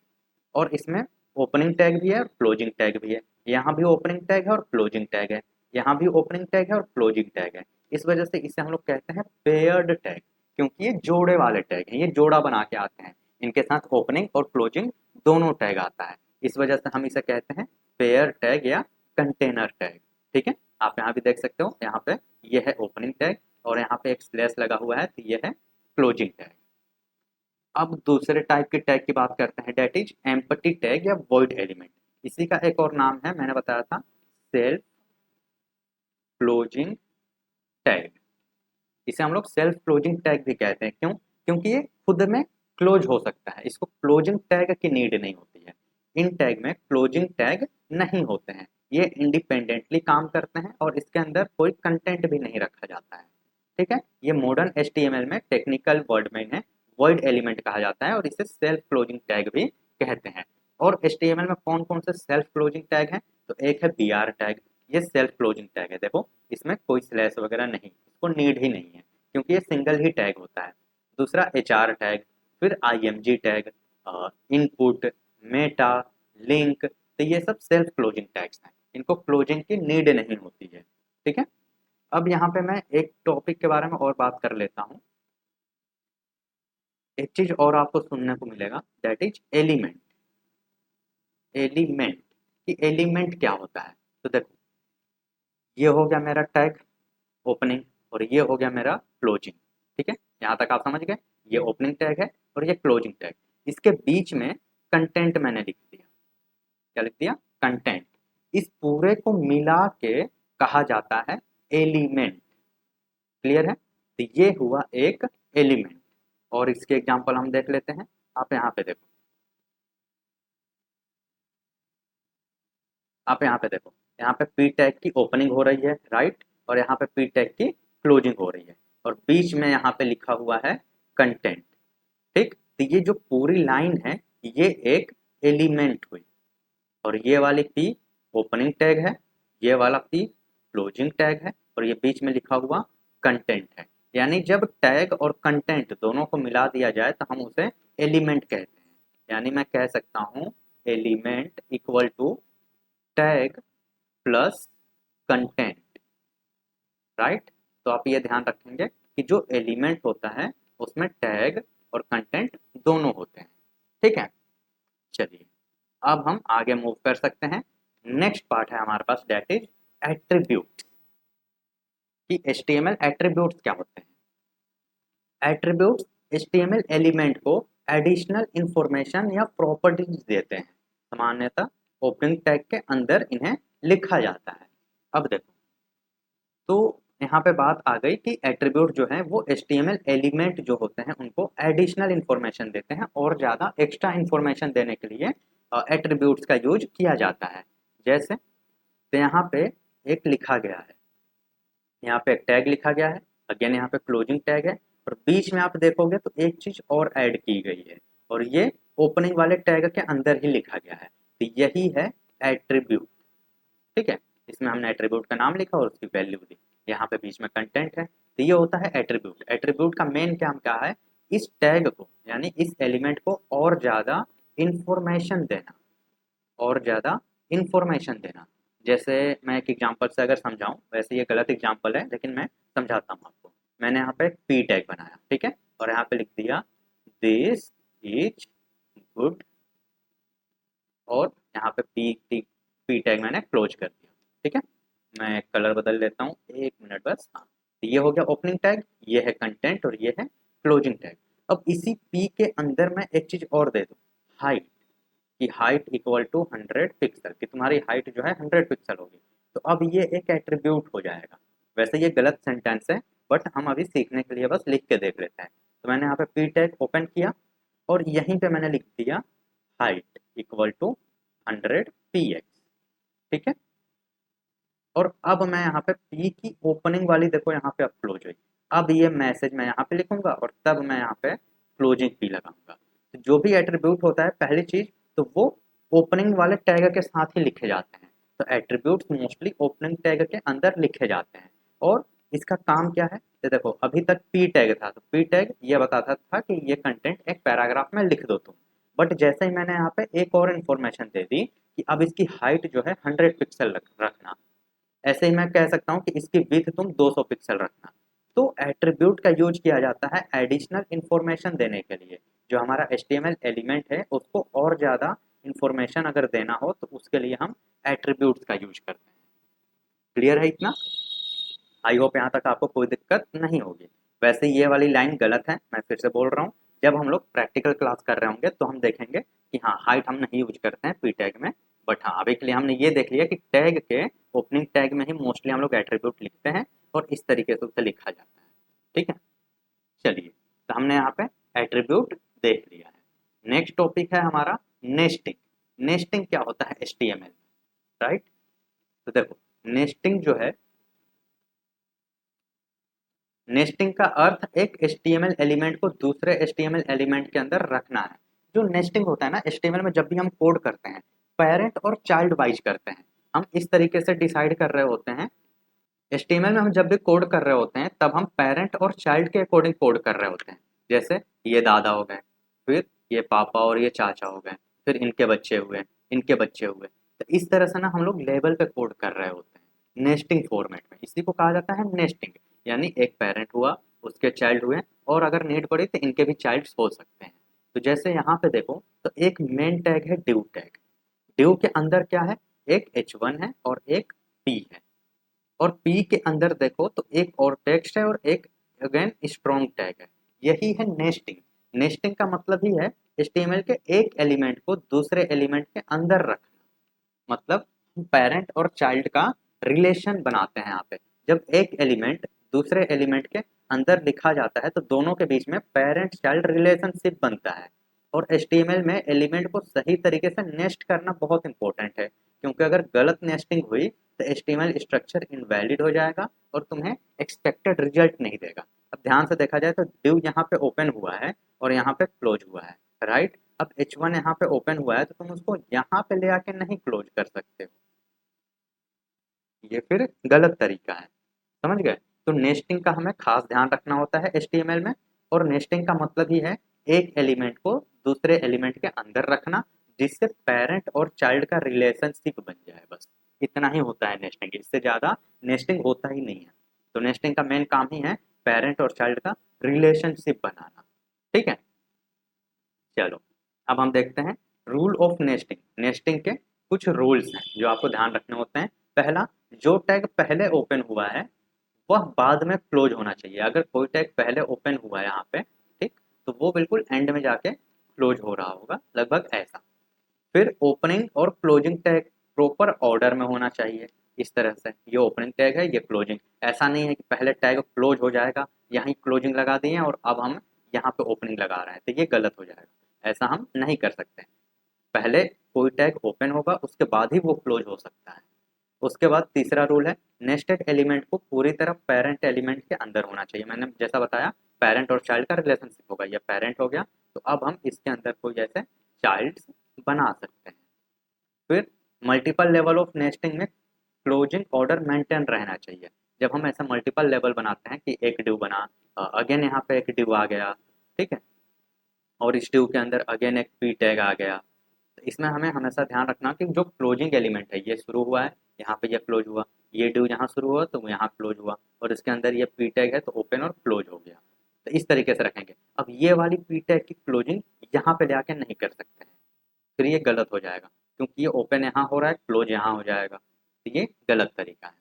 और इसमें ओपनिंग टैग भी है और क्लोजिंग टैग भी है। यहाँ भी ओपनिंग टैग है और क्लोजिंग टैग है, यहाँ भी ओपनिंग टैग है और क्लोजिंग टैग है। इस वजह से इसे हम लोग कहते हैं पेयर्ड टैग, क्योंकि ये जोड़े वाले टैग हैं, ये जोड़ा बना के आते हैं, इनके साथ ओपनिंग और क्लोजिंग दोनों टैग आता है। इस वजह से हम इसे कहते हैं पेयर टैग या कंटेनर टैग। ठीक है, आप यहाँ भी देख सकते हो, यहाँ पे ये है ओपनिंग टैग और यहाँ पे एक स्लैश लगा हुआ है, तो ये है क्लोजिंग टैग। अब दूसरे टाइप के टैग की बात करते हैं, डेट इज एम्प्टी टैग या वॉइड एलिमेंट। इसी का एक और नाम है, मैंने बताया था, सेल्फ क्लोजिंग टैग। इसे हम लोग सेल्फ क्लोजिंग टैग भी कहते हैं। क्यों? क्योंकि ये खुद में क्लोज हो सकता है, इसको क्लोजिंग टैग की नीड नहीं होती है। इन टैग में क्लोजिंग टैग नहीं होते हैं, ये इंडिपेंडेंटली काम करते हैं और इसके अंदर कोई कंटेंट भी नहीं रखा जाता है। ठीक है, ये मॉडर्न HTML में टेक्निकल वर्ड में इन्हें वॉइड एलिमेंट कहा जाता है और इसे सेल्फ क्लोजिंग टैग भी कहते हैं। और HTML में कौन कौन से सेल्फ क्लोजिंग टैग हैं? तो एक है BR टैग, ये सेल्फ क्लोजिंग टैग है। देखो, इसमें कोई स्लैश वगैरह नहीं, इसको नीड ही नहीं है क्योंकि ये सिंगल ही टैग होता है। दूसरा HR टैग, फिर IMG tag, input, Meta, link, तो ये सब सेल्फ क्लोजिंग टैग्स हैं, इनको क्लोजिंग की नीड नहीं होती है। ठीक है, अब यहाँ पे मैं एक टॉपिक के बारे में और बात कर लेता हूँ। एक चीज और आपको सुनने को मिलेगा, दैट इज एलिमेंट। एलिमेंट कि एलिमेंट क्या होता है? तो देखो, ये हो गया मेरा टैग ओपनिंग और ये हो गया मेरा क्लोजिंग। ठीक है, यहाँ तक आप समझ गए, ये ओपनिंग टैग है और ये क्लोजिंग टैग। इसके बीच में कंटेंट मैंने लिख दिया। क्या लिख दिया? कंटेंट। इस पूरे को मिला के कहा जाता है एलिमेंट। क्लियर है? तो ये हुआ एक एलिमेंट। और इसके एग्जांपल हम देख लेते हैं। आप यहाँ पे देखो, आप यहाँ पे देखो, यहाँ पे पी टैग की ओपनिंग हो रही है, राइट, और यहाँ पे पी टैग की क्लोजिंग हो रही है और बीच में यहाँ पे लिखा हुआ है कंटेंट। ठीक, तो ये जो पूरी लाइन है ये एक एलिमेंट हुई और ये वाली पी ओपनिंग टैग है, ये वाला पी क्लोजिंग टैग है और ये बीच में लिखा हुआ कंटेंट है। यानी जब टैग और कंटेंट दोनों को मिला दिया जाए तो हम उसे एलिमेंट कहते हैं। यानी मैं कह सकता हूँ element equal to tag plus content, right. तो आप ये ध्यान रखेंगे कि जो एलिमेंट होता है उसमें टैग और कंटेंट दोनों होते हैं। ठीक है, चलिए अब हम आगे मूव कर सकते हैं। नेक्स्ट पार्ट है हमारे पास, दैट इज एट्रीब्यूट। कि HTML एट्रीब्यूट्स क्या होते हैं? एट्रीब्यूट्स HTML एलिमेंट को एडिशनल इंफॉर्मेशन या प्रॉपर्टीज देते हैं। सामान्यतः ओपनिंग टैग के अंदर इन्हें लिखा जाता है। अब देखो, तो यहाँ पे बात आ गई कि एट्रीब्यूट जो है वो HTML एलिमेंट जो होते हैं उनको एडिशनल इंफॉर्मेशन देते हैं और ज़्यादा एक्स्ट्रा इंफॉर्मेशन देने के लिए एट्रीब्यूट्स का यूज किया जाता है। जैसे, तो यहाँ पे एक लिखा गया है, यहाँ पे एक टैग लिखा गया है, अगेन यहाँ पे क्लोजिंग टैग है और बीच में आप देखोगे तो एक चीज और ऐड की गई है और ये ओपनिंग वाले टैग के अंदर ही लिखा गया है, तो यही है एट्रीब्यूट। ठीक है, इसमें हमने एट्रीब्यूट का नाम लिखा और उसकी वैल्यू दी, यहाँ पे बीच में कंटेंट है, तो ये होता है एट्रीब्यूट। एट्रीब्यूट का मेन काम क्या है? इस टैग को यानी इस एलिमेंट को और ज़्यादा इंफॉर्मेशन देना, और ज़्यादा इंफॉर्मेशन देना। जैसे मैं एक एग्जांपल से अगर समझाऊं, वैसे ये गलत एग्जांपल है लेकिन मैं समझाता हूँ आपको। मैंने यहाँ पे पी टैग बनाया, ठीक है, और यहाँ पे लिख दिया दिस इज गुड और यहाँ पे पी टैग मैंने क्लोज कर दिया। ठीक है, मैं कलर बदल लेता हूँ, एक मिनट बस। हाँ, तो ये हो गया ओपनिंग टैग, ये है कंटेंट और ये है क्लोजिंग टैग। अब इसी पी के अंदर मैं एक चीज और दे दूँ, हाइट, कि हाइट इक्वल टू 100 पिक्सल, कि तुम्हारी हाइट जो है 100 पिक्सल होगी। तो अब ये एक एट्रीब्यूट हो जाएगा। वैसे ये गलत सेंटेंस है बट हम अभी सीखने के लिए बस लिख के देख लेते हैं। तो मैंने यहाँ पे पी टैग ओपन किया और यहीं पे मैंने लिख दिया हाइट इक्वल टू 100 px। ठीक है, और अब मैं यहाँ पे पी की ओपनिंग वाली देखो यहाँ पे अब क्लोज हुई। अब ये मैसेज मैं यहाँ पे लिखूंगा और तब मैं यहाँ पे क्लोजिंग पी लगाऊंगा। तो जो भी एट्रीब्यूट होता है पहली चीज तो वो ओपनिंग वाले टैग के साथ ही लिखे जाते हैं। तो एट्रीब्यूट मोस्टली ओपनिंग टैग के अंदर लिखे जाते हैं और इसका काम क्या है? तो देखो, अभी तक पी टैग था तो पी टैग ये बताता था कि ये कंटेंट एक पैराग्राफ में लिख दो तुम। बट जैसे ही मैंने यहाँ पे एक और इन्फॉर्मेशन दे दी कि अब इसकी हाइट जो है 100 पिक्सल रखना, ऐसे ही मैं कह सकता हूँ कि इसकी विड्थ तुम 200 पिक्सल रखना। तो एट्रीब्यूट का यूज किया जाता है एडिशनल इंफॉर्मेशन देने के लिए जो हमारा HTML एलिमेंट है उसको और ज़्यादा इंफॉर्मेशन अगर देना हो तो उसके लिए हम एट्रीब्यूट्स का यूज करते हैं। क्लियर है इतना? आई होप यहाँ तक आपको कोई दिक्कत नहीं होगी। वैसे ये वाली लाइन गलत है, मैं फिर से बोल रहा हूँ। जब हम लोग प्रैक्टिकल क्लास कर रहे होंगे तो हम देखेंगे कि हाँ हाइट हम नहीं यूज करते हैं पी टैग में, बट हाँ अभी के लिए हमने ये देख लिया कि टैग के ओपनिंग टैग में ही मोस्टली हम लोग एट्रीब्यूट लिखते हैं और इस तरीके से उसे लिखा जाता है। ठीक है, चलिए तो हमने यहाँ पे एट्रीब्यूट देख लिया है। नेक्स्ट टॉपिक है हमारा नेस्टिंग। नेस्टिंग क्या होता है HTML, राइट? तो देखो नेस्टिंग जो है, नेस्टिंग का अर्थ एक HTML एलिमेंट को दूसरे HTML एलिमेंट के अंदर रखना है। जो नेस्टिंग होता है ना HTML में, जब भी हम कोड करते हैं पेरेंट और चाइल्ड वाइज करते हैं। हम इस तरीके से डिसाइड कर रहे होते हैं, HTML में हम जब भी कोड कर रहे होते हैं तब हम पेरेंट और चाइल्ड के अकॉर्डिंग कोड कर रहे होते हैं। जैसे ये दादा हो गए, फिर ये पापा और ये चाचा हो गए, फिर इनके बच्चे हुए, इनके बच्चे हुए। तो इस तरह से ना हम लोग लेवल पे कोड कर रहे होते हैं नेस्टिंग फॉर्मेट में। इसी को कहा जाता है नेस्टिंग, यानी एक पेरेंट हुआ, उसके चाइल्ड हुए, और अगर नीड पड़ी तो इनके भी चाइल्ड्स हो सकते हैं। तो जैसे यहाँ पे देखो तो एक मेन टैग है div टैग। div के अंदर क्या है, एक h1 है और एक p है, और P के अंदर देखो तो एक और टेक्स्ट है और एक अगेन स्ट्रॉन्ग टैग है। यही है नेस्टिंग। नेस्टिंग का मतलब ही है HTML के एक एलिमेंट को दूसरे एलिमेंट के अंदर रखना। मतलब पेरेंट और चाइल्ड का रिलेशन बनाते हैं यहाँ पे। जब एक एलिमेंट दूसरे एलिमेंट के अंदर लिखा जाता है तो दोनों के बीच में पेरेंट चाइल्ड रिलेशनशिप बनता है। और HTML में एलिमेंट को सही तरीके से नेस्ट करना बहुत इंपॉर्टेंट है, क्योंकि अगर गलत नेस्टिंग हुई तो HTML स्ट्रक्चर इनवैलिड हो जाएगा और तुम्हें एक्सपेक्टेड रिजल्ट नहीं देगा। अब ध्यान से देखा जाए तो div यहाँ पे ओपन हुआ है और यहाँ पे क्लोज हुआ है, राइट? अब h1 यहाँ पे ओपन हुआ है तो तुम उसको यहाँ पे ले आके नहीं क्लोज कर सकते हो, ये फिर गलत तरीका है। समझ गए? तो नेस्टिंग का हमें खास ध्यान रखना होता है HTML में। और नेस्टिंग का मतलब ही है एक एलिमेंट को दूसरे एलिमेंट के अंदर रखना, जिससे पेरेंट और चाइल्ड का रिलेशनशिप बन जाए। बस इतना ही होता है नेस्टिंग, इससे ज़्यादा नेस्टिंग होता ही नहीं है। तो नेस्टिंग का मेन काम ही है पेरेंट और चाइल्ड का रिलेशनशिप बनाना। ठीक है, चलो अब हम देखते हैं रूल ऑफ नेस्टिंग। नेस्टिंग के कुछ रूल्स हैं जो आपको ध्यान रखने होते हैं। पहला, जो टैग पहले ओपन हुआ है वह बाद में क्लोज होना चाहिए। अगर कोई टैग पहले ओपन हुआ है यहाँ पे, ठीक, तो वो बिल्कुल एंड में जाके क्लोज हो रहा होगा, लगभग ऐसा। फिर ओपनिंग और क्लोजिंग टैग प्रॉपर ऑर्डर में होना चाहिए। इस तरह से ये ओपनिंग टैग है, ये क्लोजिंग। ऐसा नहीं है कि पहले टैग क्लोज हो जाएगा, यहाँ क्लोजिंग लगा दिए और अब हम यहाँ पे ओपनिंग लगा रहे हैं, तो ये गलत हो जाएगा। ऐसा हम नहीं कर सकते। पहले कोई टैग ओपन होगा उसके बाद ही वो क्लोज हो सकता है। उसके बाद तीसरा रूल है नेस्टेड एलिमेंट को पूरी तरह पेरेंट एलिमेंट के अंदर होना चाहिए। मैंने जैसा बताया पेरेंट और चाइल्ड का रिलेशनशिप होगा, ये पेरेंट हो गया तो अब हम इसके अंदर कोई जैसे चाइल्ड बना सकते हैं। फिर मल्टीपल लेवल ऑफ नेस्टिंग में क्लोजिंग ऑर्डर मेंटेन रहना चाहिए। जब हम ऐसा मल्टीपल लेवल बनाते हैं कि एक डिव बना, अगेन यहाँ पे एक डिव आ गया, ठीक है, और इस डिव के अंदर अगेन एक पी टैग आ गया, तो इसमें हमें हमेशा ध्यान रखना कि जो क्लोजिंग एलिमेंट है ये शुरू हुआ है, यहाँ पे ये क्लोज हुआ, ये डिव यहाँ शुरू हुआ तो यहाँ क्लोज हुआ, और इसके अंदर ये पी टैग है तो ओपन और क्लोज हो गया। तो इस तरीके से रखेंगे। अब ये वाली पी टैग की क्लोजिंग यहाँ पे ले आके नहीं कर सकते हैं, फिर ये गलत हो जाएगा, क्योंकि ये ओपन यहाँ हो रहा है, क्लोज यहाँ हो जाएगा, तो ये गलत तरीका है।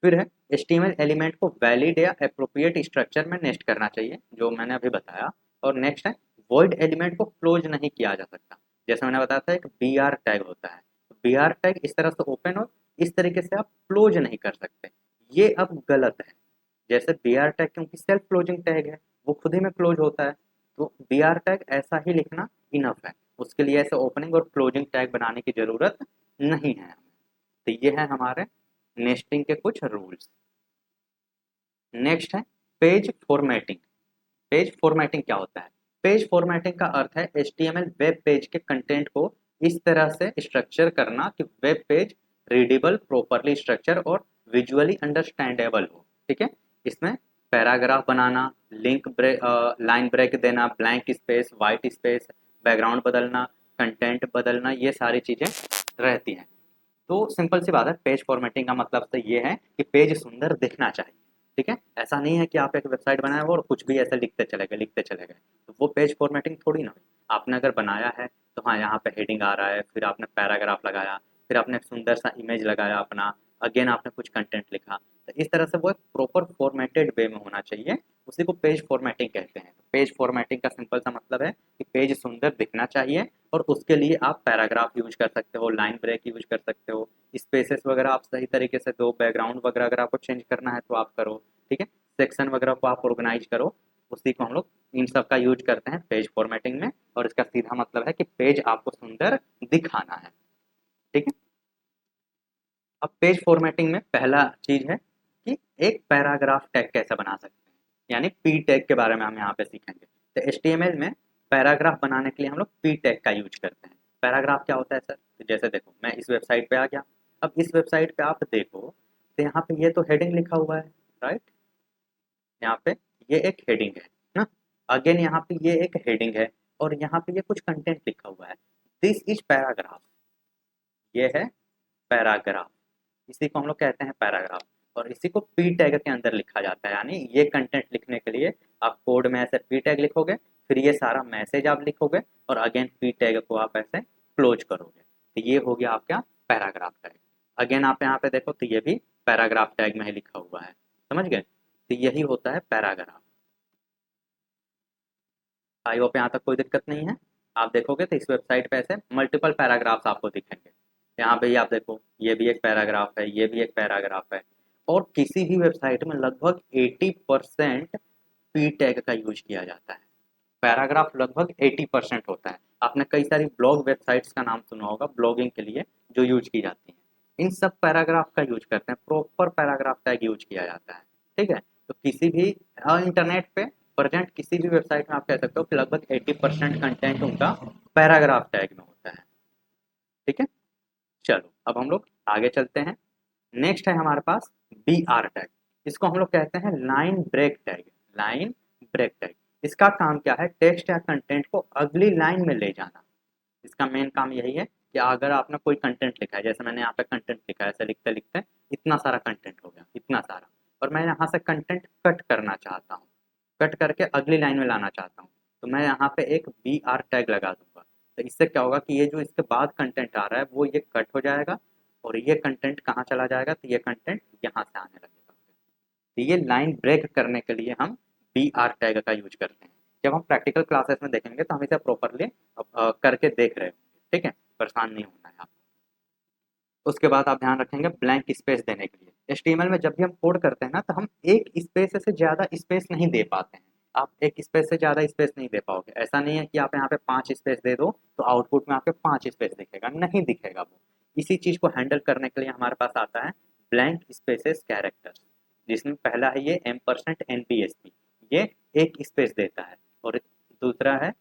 फिर है HTML एलिमेंट को वैलिड या अप्रोप्रिएट स्ट्रक्चर में नेस्ट करना चाहिए, जो मैंने अभी बताया। और नेक्स्ट है वॉइड एलिमेंट को क्लोज नहीं किया जा सकता। जैसे मैंने बताया था एक BR टैग होता है, BR टैग इस तरह से ओपन हो, इस तरीके से आप क्लोज नहीं कर सकते, ये अब गलत है। जैसे BR टैग क्योंकि सेल्फ क्लोजिंग टैग है, वो खुद ही में क्लोज होता है, तो BR टैग ऐसा ही लिखना इनफ है। उसके लिए ऐसे ओपनिंग और क्लोजिंग टैग बनाने की जरूरत नहीं है हमें। तो ये है हमारे नेस्टिंग के कुछ रूल्स। नेक्स्ट है पेज फॉर्मेटिंग। पेज फॉर्मेटिंग क्या होता है? पेज फॉर्मेटिंग का अर्थ है HTML वेब पेज के कंटेंट को इस तरह से स्ट्रक्चर करना कि web page readable, properly structure और विजुअली अंडरस्टैंडेबल हो। ठीक है, इसमें पैराग्राफ बनाना, लिंक ब्रेक, लाइन ब्रेक देना, blank space, white space, background बदलना, कंटेंट बदलना, ये सारी चीज़ें रहती हैं। तो सिंपल सी बात है, पेज फॉर्मेटिंग का मतलब तो ये है कि पेज सुंदर दिखना चाहिए। ठीक है, ऐसा नहीं है कि आप एक वेबसाइट बनाए हो और कुछ भी ऐसे लिखते चले गए, तो वो पेज फॉर्मेटिंग थोड़ी ना हुई। आपने अगर बनाया है तो हाँ, यहाँ पे हेडिंग आ रहा है, फिर आपने पैराग्राफ लगाया, फिर आपने एक सुंदर सा इमेज लगाया अपना, अगेन आपने कुछ कंटेंट लिखा, तो इस तरह से वो एक प्रॉपर फॉर्मेटेड वे में होना चाहिए, उसी को पेज फॉर्मेटिंग कहते हैं। पेज फॉर्मेटिंग का सिंपल सा मतलब है कि पेज सुंदर दिखना चाहिए, और उसके लिए आप पैराग्राफ यूज कर सकते हो, लाइन ब्रेक यूज कर सकते हो, स्पेसेस वगैरह आप सही तरीके से दो, बैकग्राउंड वगैरह अगर आपको चेंज करना है तो आप करो, ठीक है, सेक्शन वगैरह को आप ऑर्गेनाइज करो, उसी को हम लोग इन सब का यूज करते हैं पेज फॉर्मेटिंग में, और इसका सीधा मतलब है कि पेज आपको सुंदर दिखाना है, ठीक है। अब पेज फॉर्मेटिंग में पहला चीज है कि एक पैराग्राफ टैग कैसे बना सकते हैं, यानी पी टैग के बारे में हम यहाँ पे सीखेंगे। तो एचटीएमएल में पैराग्राफ बनाने के लिए हम लोग पी टैग का यूज करते हैं। पैराग्राफ क्या होता है सर? तो जैसे देखो, मैं इस वेबसाइट पे आ गया, अब इस वेबसाइट पे आप देखो तो यहाँ पे ये तो हेडिंग लिखा हुआ है, राइट, यहाँ पे ये एक हेडिंग है ना, अगेन यहाँ पे ये एक हेडिंग है, और यहाँ पे ये कुछ कंटेंट लिखा हुआ है, दिस इज पैराग्राफ, ये है पैराग्राफ, इसी को हम लोग कहते हैं पैराग्राफ, और इसी को पी टैग के अंदर लिखा जाता है, यानी ये कंटेंट लिखने के लिए आप कोड में ऐसे पी टैग लिखोगे, फिर ये सारा मैसेज आप लिखोगे, और अगेन पी टैग को आप ऐसे क्लोज करोगे, तो ये हो गया आपका पैराग्राफ टैग। अगेन आप यहाँ पे देखो तो ये भी पैराग्राफ टैग में ही लिखा हुआ है, समझ गए, तो यही होता है पैराग्राफ। आई होप यहाँ तक कोई दिक्कत नहीं है। आप देखोगे तो इस वेबसाइट पे ऐसे मल्टीपल पैराग्राफ्स आपको दिखेंगे, यहाँ पे ही आप देखो, ये भी एक पैराग्राफ है, ये भी एक पैराग्राफ है, और किसी भी वेबसाइट में लगभग 80% पी टैग का यूज किया जाता है। पैराग्राफ लगभग 80% होता है। आपने कई सारी ब्लॉग वेबसाइट्स का नाम सुना होगा ब्लॉगिंग के लिए जो यूज की जाती हैं, इन सब पैराग्राफ का यूज करते हैं, प्रॉपर पैराग्राफ टैग यूज किया जाता है, ठीक है। तो किसी भी इंटरनेट पे प्रेजेंट किसी भी वेबसाइट में आप कह सकते हो कि लगभग 80% कंटेंट उनका पैराग्राफ टैग में होता है, ठीक है। चलो अब हम लोग आगे चलते हैं। नेक्स्ट है हमारे पास बी आर टैग, इसको हम लोग कहते हैं line break tag. Line break tag, इसका काम क्या है? टेक्स्ट या कंटेंट को अगली लाइन में ले जाना। इसका मेन काम यही है कि अगर आपने कोई कंटेंट लिखा है, जैसे मैंने यहाँ पे कंटेंट लिखा है, ऐसे लिखते लिखते इतना सारा कंटेंट हो गया, इतना सारा, और मैं यहाँ से कंटेंट कट करना चाहता हूँ, कट करके अगली लाइन में लाना चाहता हूँ, तो मैं यहाँ पे एक बी आर टैग लगा दूंगा। तो इससे क्या होगा कि ये जो इसके बाद कंटेंट आ रहा है वो ये कट हो जाएगा, और ये कंटेंट कहाँ चला जाएगा? तो ये कंटेंट यहाँ से आने लगेगा। तो ये लाइन ब्रेक करने के लिए हम बी आर टैग का यूज करते हैं। जब हम प्रैक्टिकल क्लासेस में देखेंगे तो हम इसे प्रॉपरली करके देख रहे होंगे, ठीक है, परेशान नहीं होना है आप। उसके बाद आप ध्यान रखेंगे ब्लैंक स्पेस देने के लिए। एचटीएमएल में जब भी हम कोड करते हैं ना, तो हम एक स्पेस से ज़्यादा स्पेस नहीं दे पाते हैं। आप एक स्पेस से ज़्यादा स्पेस नहीं दे पाओगे। ऐसा नहीं है कि आप यहाँ पे 5 स्पेस दे दो तो आउटपुट में आपके 5 स्पेस दिखेगा, नहीं दिखेगा वो। इसी चीज़ को हैंडल करने के लिए हमारे पास आता है ब्लैंक स्पेसेस कैरेक्टर्स, जिसमें पहला है ये %NPSP, ये एक स्पेस देता है, और दूसरा है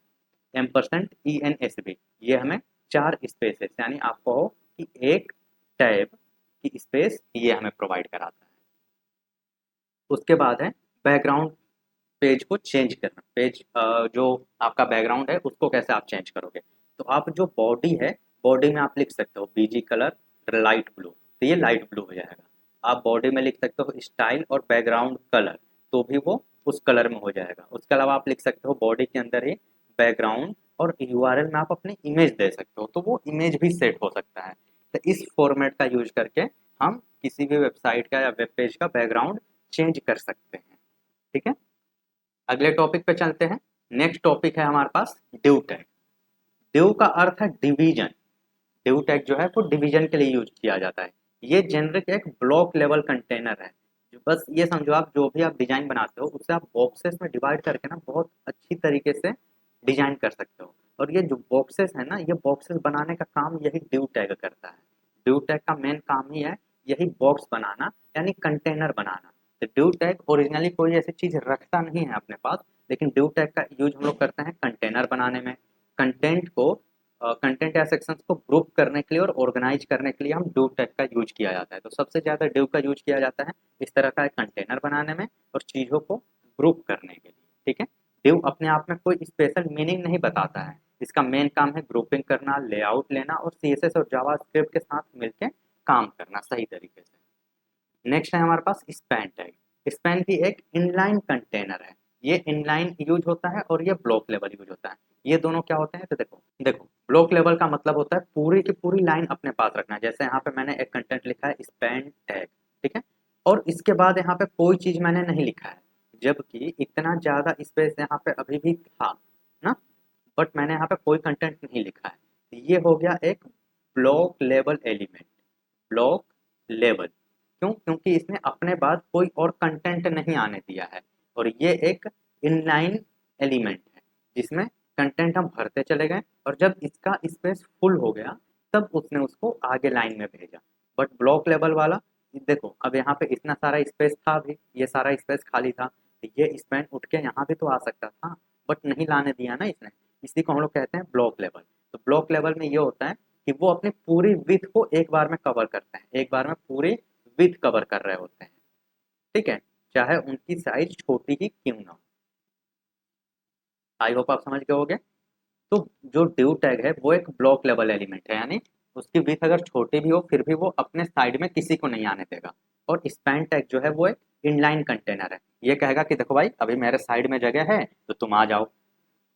%ENSB, ये हमें 4 स्पेसेस, यानी आपको हो कि एक टैब की स्पेस ये हमें प्रोवाइड कराता है। उसके बाद है बैकग्राउंड, पेज को चेंज करना। पेज जो आपका बैकग्राउंड है उसको कैसे आप चेंज करोगे? तो आप जो बॉडी है, बॉडी में आप लिख सकते हो बीजी कलर लाइट ब्लू, तो ये लाइट ब्लू हो जाएगा। आप बॉडी में लिख सकते हो स्टाइल और बैकग्राउंड कलर, तो भी वो उस कलर में हो जाएगा। उसके अलावा आप लिख सकते हो बॉडी के अंदर ही बैकग्राउंड, और यूआरएल में आप अपनी इमेज दे सकते हो, तो वो इमेज भी सेट हो सकता है। तो इस फॉर्मेट का यूज करके हम किसी भी वेबसाइट का या वेब पेज का बैकग्राउंड चेंज कर सकते हैं, ठीक है। अगले टॉपिक पे चलते हैं। नेक्स्ट टॉपिक है हमारे पास डिव टैग। डिव का अर्थ है डिवीजन। डिव टैग जो है वो डिवीजन के लिए यूज किया जाता है। ये जेनरिक एक ब्लॉक लेवल कंटेनर है। बस ये समझो, आप जो भी आप डिजाइन बनाते हो उसे आप बॉक्सेस में डिवाइड करके ना बहुत अच्छी तरीके से डिजाइन कर सकते हो। और ये जो बॉक्सेस है ना, ये बॉक्सेस बनाने का काम यही डिव टैग करता है। डिव टैग का मेन काम ही है यही बॉक्स बनाना, यानी कंटेनर बनाना। तो डिव टैग ओरिजिनली कोई ऐसी चीज रखता नहीं है अपने पास, लेकिन डिव टैग का यूज हम लोग करते हैं कंटेनर बनाने में। कंटेंट को कंटेंट या सेक्शंस को ग्रुप करने के लिए और ऑर्गेनाइज करने के लिए हम डिव टैग का यूज किया जाता है। तो सबसे ज़्यादा डिव का यूज किया जाता है इस तरह का एक कंटेनर बनाने में और चीज़ों को ग्रुप करने के लिए, ठीक है। डिव अपने आप में कोई स्पेशल मीनिंग नहीं बताता है, इसका मेन काम है ग्रुपिंग करना, लेआउट लेना, और सीएसएस और जावास्क्रिप्ट के साथ मिलकर काम करना सही तरीके से। नेक्स्ट है हमारे पास स्पैन टैग। स्पैन भी एक इनलाइन कंटेनर है। ये इनलाइन यूज होता है और ये ब्लॉक लेवल यूज होता है। ये दोनों क्या होते हैं, तो देखो देखो ब्लॉक लेवल का मतलब होता है पूरी की पूरी लाइन अपने पास रखना। जैसे यहाँ पे मैंने एक कंटेंट लिखा है स्पैन टैग, ठीक है, और इसके बाद यहाँ पे कोई चीज मैंने नहीं लिखा है, जबकि इतना ज्यादा स्पेस यहाँ पे अभी भी था ना, बट मैंने यहाँ पे कोई कंटेंट नहीं लिखा है। तो ये हो गया एक block level element. Block level क्यों? क्योंकि इसने अपने बाद कोई और कंटेंट नहीं आने दिया है, और ये एक इनलाइन एलिमेंट है जिसमें कंटेंट हम भरते चले गए, और जब इसका स्पेस फुल हो गया तब उसने उसको आगे लाइन में भेजा। बट ब्लॉक लेवल वाला, देखो अब यहाँ पे इतना सारा स्पेस था, अभी ये सारा स्पेस खाली था, तो ये स्पैन उठ के यहाँ भी तो आ सकता था, बट नहीं लाने दिया ना इसने। इसी को हम लोग कहते हैं ब्लॉक लेवल। तो ब्लॉक लेवल में ये होता है कि वो अपनी पूरी विड्थ को एक बार में कवर करते हैं, एक बार में पूरी विड्थ कवर कर रहे होते हैं, ठीक है, चाहे उनकी साइज छोटी ही क्यों ना हो। आई होप आप समझ गए होगे। तो जो div टैग है वो एक ब्लॉक लेवल एलिमेंट है, यानी उसकी विड्थ अगर छोटी भी हो फिर भी वो अपने साइड में किसी को नहीं आने देगा। और स्पैन टैग जो है वो एक इनलाइन कंटेनर है, ये कहेगा कि देखो भाई अभी मेरे साइड में जगह है तो तुम आ जाओ।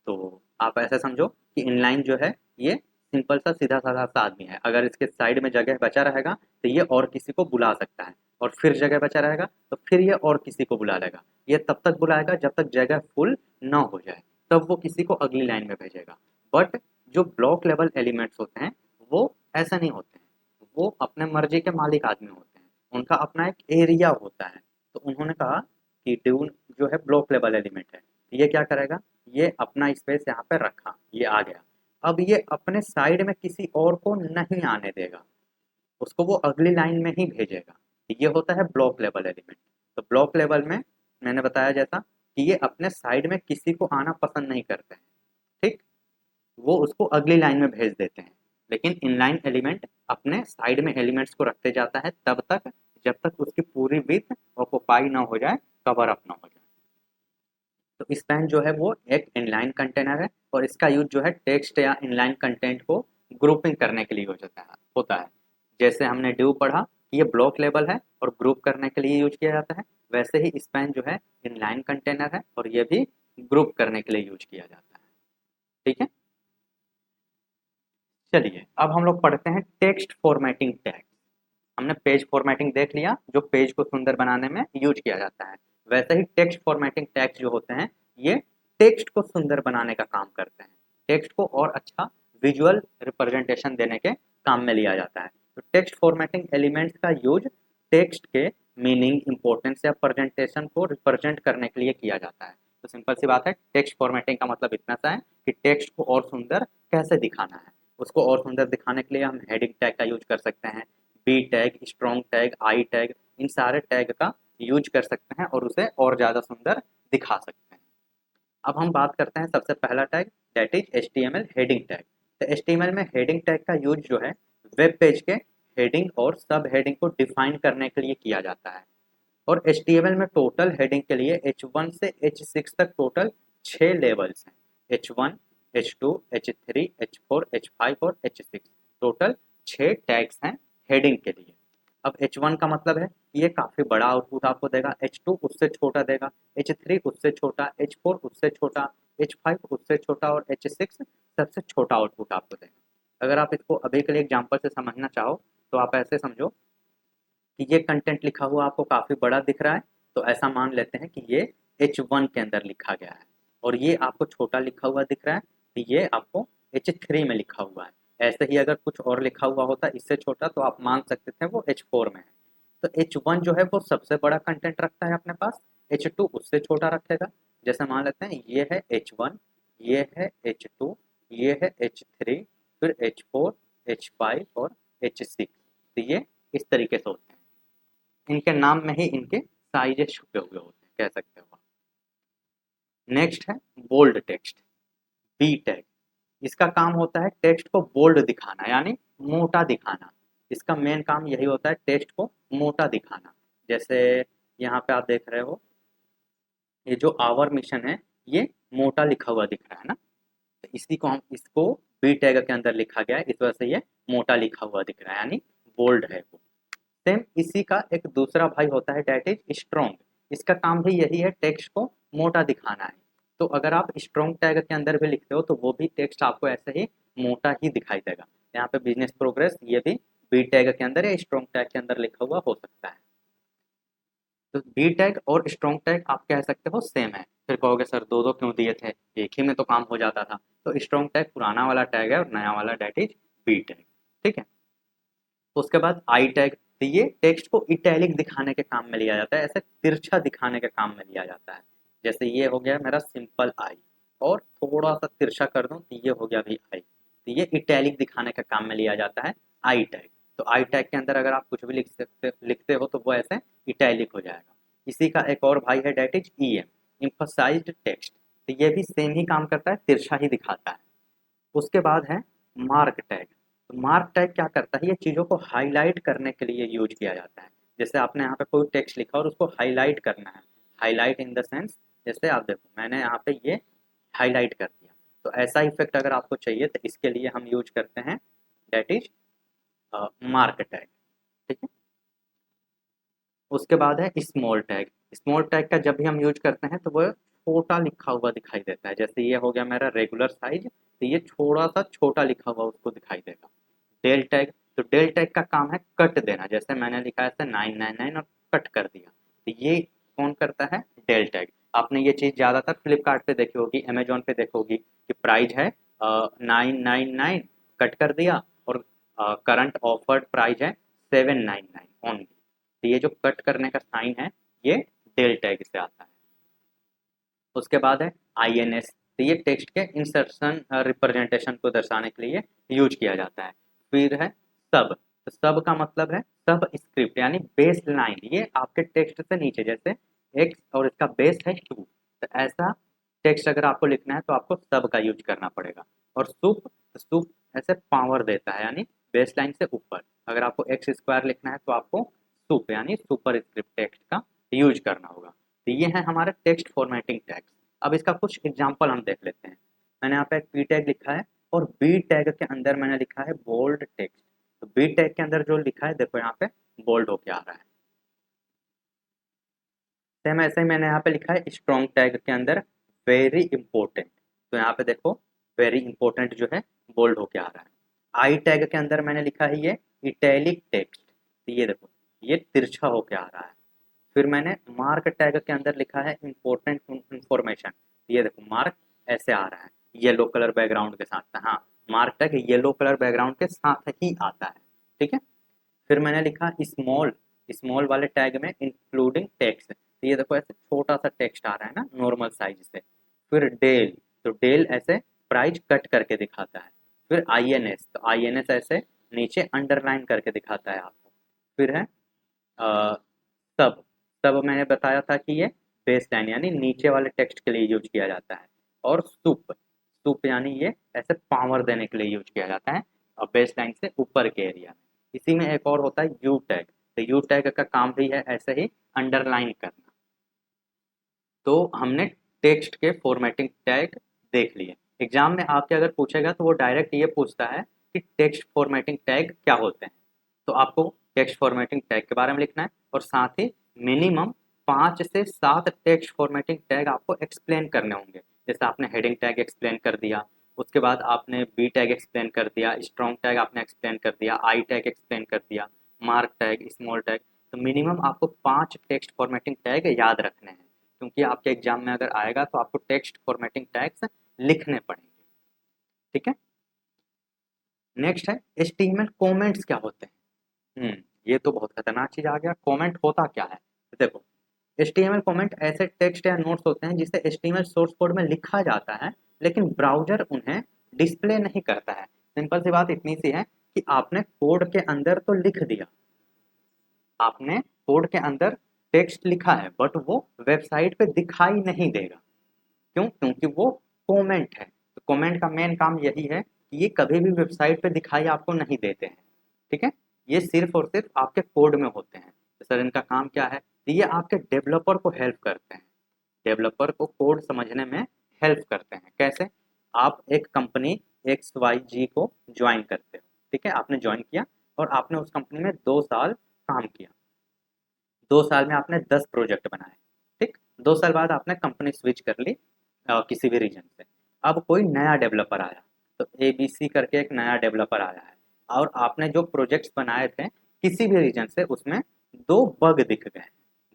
तो आप ऐसे समझो कि इनलाइन जो है ये सिंपल सा सीधा साधा सा आदमी है, अगर इसके साइड में जगह बचा रहेगा तो ये और किसी को बुला सकता है, और फिर जगह बचा रहेगा तो फिर ये और किसी को बुला लेगा। ये तब तक बुलाएगा जब तक जगह फुल ना हो जाए, तब वो किसी को अगली लाइन में भेजेगा। बट जो ब्लॉक लेवल एलिमेंट्स होते हैं वो ऐसा नहीं होते हैं, वो अपने मर्जी के मालिक आदमी होते हैं, उनका अपना एक एरिया होता है। तो उन्होंने कहा कि ड्यून जो है ब्लॉक लेवल एलिमेंट है, ये क्या करेगा, ये अपना स्पेस यहाँ पे रखा, ये आ गया, अब ये अपने साइड में किसी और को नहीं आने देगा, उसको वो अगली लाइन में ही भेजेगा। ये होता है ब्लॉक लेवल एलिमेंट। तो ब्लॉक लेवल में मैंने बताया जैसा कि ये अपने साइड में किसी को आना पसंद नहीं करते हैं, ठीक, वो उसको अगली लाइन में भेज देते हैं। लेकिन इनलाइन एलिमेंट अपने साइड में एलिमेंट्स को रखते जाता है तब तक जब तक उसकी पूरी विड्थ ऑक्युपाई ना हो जाए, कवर अप ना हो जाए। तो स्पैन जो है वो एक इनलाइन कंटेनर है, और इसका यूज जो है टेक्स्ट या इनलाइन कंटेंट को ग्रुपिंग करने के लिए हो जाता है। जैसे हमने ड्यू पढ़ा कि ये ब्लॉक लेवल है और ग्रुप करने के लिए यूज किया जाता है, वैसे ही स्पैन जो है इनलाइन कंटेनर है और ये भी ग्रुप करने के लिए यूज किया जाता है, ठीक है। चलिए अब हम लोग पढ़ते हैं टेक्स्ट फॉर्मेटिंग टैग। हमने पेज फॉर्मेटिंग देख लिया जो पेज को सुंदर बनाने में यूज किया जाता है, वैसे ही टेक्स्ट फॉर्मेटिंग टैग्स जो होते हैं ये टेक्स्ट को सुंदर बनाने का काम करते हैं, टेक्स्ट को और अच्छा विजुअल रिप्रेजेंटेशन देने के काम में लिया जाता है। तो टेक्स्ट फॉर्मेटिंग एलिमेंट्स का यूज टेक्स्ट के मीनिंग, इंपॉर्टेंस या प्रेजेंटेशन को रिप्रेजेंट करने के लिए किया जाता है। तो सिंपल सी बात है, टेक्स्ट फॉर्मेटिंग का मतलब इतना सा है कि टेक्स्ट को और सुंदर कैसे दिखाना है। उसको और सुंदर दिखाने के लिए हम हेडिंग टैग का यूज कर सकते हैं, B tag, strong tag, I tag, इन सारे टैग का यूज कर सकते हैं और उसे और ज़्यादा सुंदर दिखा सकते हैं। अब हम बात करते हैं सबसे पहला tag, that is HTML heading tag. तो HTML में हेडिंग टैग का यूज जो है वेब पेज के हेडिंग और सब हेडिंग को डिफाइन करने के लिए किया जाता है। और HTML में टोटल हेडिंग के लिए H1 से H6 तक टोटल 6 लेवल्स हैं, H1, H2, H3, H4, H5 और H6, टोटल 6 टैग्स हैं हेडिंग के लिए। अब H1 का मतलब है कि ये काफ़ी बड़ा आउटपुट आपको देगा, H2 उससे छोटा देगा, H3 उससे छोटा, H4 उससे छोटा, H5 उससे छोटा और H6 सबसे छोटा आउटपुट आपको देगा। अगर आप इसको अभी के लिए एग्जांपल से समझना चाहो तो आप ऐसे समझो कि ये कंटेंट लिखा हुआ आपको काफ़ी बड़ा दिख रहा है, तो ऐसा मान लेते हैं कि ये H1 के अंदर लिखा गया है, और ये आपको छोटा लिखा हुआ दिख रहा है तो ये आपको H3 में लिखा हुआ है। ऐसे ही अगर कुछ और लिखा हुआ होता इससे छोटा तो आप मान सकते थे वो H4 में है। तो H1 जो है वो सबसे बड़ा कंटेंट रखता है अपने पास, H2 उससे छोटा रखेगा। जैसे मान लेते हैं ये है H1, ये है H2, ये है H3, फिर H4, H5 और H6। तो ये इस तरीके से होते हैं, इनके नाम में ही इनके साइजेस छुपे हुए होते हैं, कह सकते हो आप। नेक्स्ट है बोल्ड टेक्स्ट, बी टैग। इसका काम होता है टेक्स्ट को बोल्ड दिखाना, यानी मोटा दिखाना। इसका मेन काम यही होता है टेक्स्ट को मोटा दिखाना। जैसे यहाँ पे आप देख रहे हो ये जो आवर मिशन है ये मोटा लिखा हुआ दिख रहा है ना, तो इसी को हम इसको बी टैग के अंदर लिखा गया है, इस वजह से ये मोटा लिखा हुआ दिख रहा है यानी बोल्ड है वो। सेम इसी का एक दूसरा भाई होता है, डेट इज स्ट्रॉन्ग। इसका काम भी यही है, टेक्स्ट को मोटा दिखाना है। तो अगर आप स्ट्रॉन्ग टैग के अंदर भी लिखते हो तो वो भी टेक्स्ट आपको ऐसे ही मोटा ही दिखाई देगा। यहाँ पे बिजनेस प्रोग्रेस ये भी बी टैग के अंदर या स्ट्रॉन्ग टैग के अंदर लिखा हुआ हो सकता है। तो बी टैग और स्ट्रॉन्ग टैग आप कह सकते हो सेम है। फिर कहोगे सर दो दो क्यों दिए थे, एक ही में तो काम हो जाता था। तो स्ट्रॉन्ग टैग पुराना वाला टैग है और नया वाला डेट इज बी टैग। ठीक है। तो उसके बाद आई टैग, तो ये टेक्स्ट को इटैलिक दिखाने के काम में लिया जाता है, ऐसे तिरछा दिखाने के काम में लिया जाता है। जैसे ये हो गया मेरा सिंपल आई और थोड़ा सा तिरछा कर दूं तो ये हो गया भी आई, तो ये इटैलिक दिखाने के काम में लिया जाता है आई टैग। तो आई टैग के अंदर अगर आप कुछ भी लिखते हो तो वो ऐसे इटैलिक हो जाएगा। इसी का एक और भाई है that is E M, emphasised text. तो ये भी सेम ही काम करता है, तिरछा ही दिखाता है। उसके बाद है मार्क टैग। तो मार्क टैग क्या करता है, ये चीज़ों को हाईलाइट करने के लिए यूज किया जाता है। जैसे आपने यहाँ पे कोई टेक्स्ट लिखा और उसको हाईलाइट करना है, हाईलाइट इन द सेंस, जैसे आप देखो मैंने यहाँ पे ये हाईलाइट कर दिया। तो ऐसा इफेक्ट अगर आपको चाहिए तो इसके लिए हम यूज करते हैं दैट इज मार्क टैग। ठीक है। उसके बाद है स्मॉल टैग। स्मॉल टैग का जब भी हम यूज करते हैं तो वो छोटा लिखा हुआ दिखाई देता है। जैसे ये हो गया मेरा रेगुलर साइज, तो ये थोड़ा सा छोटा लिखा हुआ उसको दिखाई देगा। डेल टैग, तो डेल टैग का काम है कट देना। जैसे मैंने लिखा है 999 और कट कर दिया, तो ये कौन करता है, डेल टैग। आपने ये चीज़ ज़्यादातर फ्लिपकार्ट पे देखी होगी, अमेजोन पे देखोगी कि प्राइस है 999, कट कर दिया, और करंट ऑफर्ड प्राइस है 799 ओनली। तो ये जो कट करने का साइन है ये डेल टैग से आता है। उसके बाद है आई एन एस, तो ये टेक्स्ट के इंसर्शन रिप्रेजेंटेशन को दर्शाने के लिए यूज किया जाता है। फिर है सब, तो सब का मतलब है सब स्क्रिप्ट यानी बेस लाइन, ये आपके टेक्स्ट से नीचे, जैसे एक्स और इसका बेस है 2, तो ऐसा टेक्स्ट अगर आपको लिखना है तो आपको सब का यूज करना पड़ेगा। और सुप, तो सुप ऐसे पावर देता है यानी बेस लाइन से ऊपर। अगर आपको एक्स स्क्वायर लिखना है तो आपको सुप यानी सुपर स्क्रिप्ट टेक्स्ट का यूज करना होगा। तो ये है हमारा टेक्स्ट फॉर्मेटिंग टैग्स। अब इसका कुछ एग्जांपल हम देख लेते हैं। मैंने यहाँ पे एक पी टैग लिखा है और बी टैग के अंदर मैंने लिखा है बोल्ड टेक्स्ट। तो बी टैग के अंदर जो लिखा है देखो यहाँ पे बोल्ड होके आ रहा है। सेम ऐसे ही मैंने यहाँ पे लिखा है स्ट्रॉन्ग टैग के अंदर वेरी इंपॉर्टेंट, तो यहाँ पे देखो वेरी इंपॉर्टेंट जो है बोल्ड होके आ रहा है। आई टैग के अंदर मैंने लिखा है ये इटैलिक टेक्स्ट, तो ये देखो ये तिरछा होके आ रहा है। फिर मैंने मार्क टैग के अंदर लिखा है इम्पोर्टेंट इंफॉर्मेशन, ये देखो मार्क ऐसे आ रहा है येलो कलर बैकग्राउंड के साथ। हाँ, mark tag yellow colour background के साथ ही आता है। ठीक है। फिर मैंने लिखा स्मॉल, स्मॉल वाले टैग में इंक्लूडिंग टेक्स्ट, तो ये देखो ऐसे छोटा सा टेक्स्ट आ रहा है ना नॉर्मल साइज से। फिर डेल, तो डेल ऐसे प्राइस कट करके दिखाता है। फिर आई एन एस, तो आई एन एस ऐसे नीचे अंडरलाइन करके दिखाता है आपको। फिर है सब, सब मैंने बताया था कि ये बेस लाइन यानी नीचे वाले टेक्स्ट के लिए यूज किया जाता है। और सुप, सुप यानी ये ऐसे पावर देने के लिए यूज किया जाता है और बेस लाइन से ऊपर के एरिया में। इसी में एक और होता है यू टैग, तो यू टैग का काम भी है ऐसे ही अंडरलाइन करना। तो हमने टेक्स्ट के फॉर्मेटिंग टैग देख लिए। एग्जाम में आपके अगर पूछेगा तो वो डायरेक्ट ये पूछता है कि टेक्स्ट फॉर्मेटिंग टैग क्या होते हैं। तो आपको टेक्स्ट फॉर्मेटिंग टैग के बारे में लिखना है और साथ ही मिनिमम 5 से 7 टेक्स्ट फॉर्मेटिंग टैग आपको एक्सप्लेन करने होंगे। जैसे आपने हेडिंग टैग एक्सप्लेन कर दिया, उसके बाद आपने बी टैग एक्सप्लेन कर दिया, स्ट्रॉन्ग टैग आपने एक्सप्लेन कर दिया, आई टैग एक्सप्लेन कर दिया, मार्क टैग, स्मॉल टैग। तो मिनिमम आपको 5 टेक्स्ट फॉर्मेटिंग टैग याद रखने हैं, क्योंकि आपके एग्जाम में अगर आएगा तो आपको टेक्स्ट फॉर्मेटिंग टैग्स लिखने पड़ेंगे। ठीक है। नेक्स्ट है एचटीएमएल कमेंट्स क्या होते हैं। ये तो बहुत खतरनाक चीज आ गया, कमेंट होता क्या है। तो देखो एचटीएमएल कमेंट ऐसे टेक्स्ट या नोट्स होते हैं जिसे एचटीएमएल सोर्स कोड में लिखा जाता है लेकिन ब्राउजर उन्हें डिस्प्ले नहीं करता है। सिंपल सी बात इतनी सी है कि आपने कोड के अंदर तो लिख दिया, आपने कोड के अंदर टेक्स्ट लिखा है बट वो वेबसाइट पे दिखाई नहीं देगा। क्यों? क्योंकि वो कमेंट है। तो कमेंट का मेन काम यही है कि ये कभी भी वेबसाइट पे दिखाई आपको नहीं देते हैं। ठीक है। ये सिर्फ और सिर्फ आपके कोड में होते हैं। तो सर इनका काम क्या है, तो ये आपके डेवलपर को हेल्प करते हैं, डेवलपर को कोड समझने में हेल्प करते हैं। कैसे? आप एक कंपनी एक्स वाई जी को ज्वाइन करते हो, ठीक है, आपने ज्वाइन किया और आपने उस कंपनी में 2 साल काम किया। 2 साल में आपने 10 प्रोजेक्ट बनाए, 2 साल बाद आपने कंपनी स्विच कर ली किसी भी रीजन से। अब कोई नया डेवलपर आया, तो एबीसी करके एक नया डेवलपर आया है, और आपने जो प्रोजेक्ट्स बनाए थे किसी भी रीजन से, उसमें 2 बग दिख गए,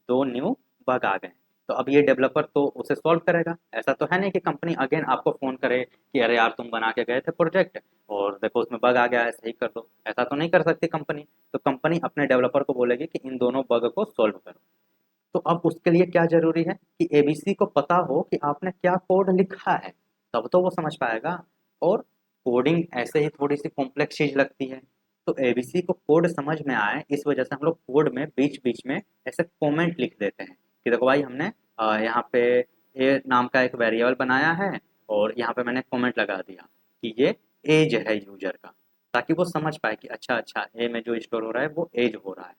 2 न्यू बग आ गए। तो अब ये डेवलपर तो उसे सॉल्व करेगा। ऐसा तो है नहीं कि कंपनी अगेन आपको फ़ोन करे कि अरे यार तुम बना के गए थे प्रोजेक्ट और देखो उसमें बग आ गया है, सही कर दो। ऐसा तो नहीं कर सकती कंपनी। तो कंपनी अपने डेवलपर को बोलेगी कि इन दोनों बग को सॉल्व करो। तो अब उसके लिए क्या ज़रूरी है कि एबीसी को पता हो कि आपने क्या कोड लिखा है, तब तो वो समझ पाएगा। और कोडिंग ऐसे ही थोड़ी-सी कॉम्प्लेक्स चीज़ लगती है, तो एबीसी को कोड समझ में आए, इस वजह से हम लोग कोड में बीच-बीच में ऐसे कमेंट लिख देते हैं कि देखो भाई हमने यहाँ पे ए नाम का एक वेरिएबल बनाया है और यहाँ पे मैंने कमेंट लगा दिया कि ये एज है यूज़र का, ताकि वो समझ पाए कि अच्छा, अच्छा ए में जो स्टोर हो रहा है वो एज हो रहा है।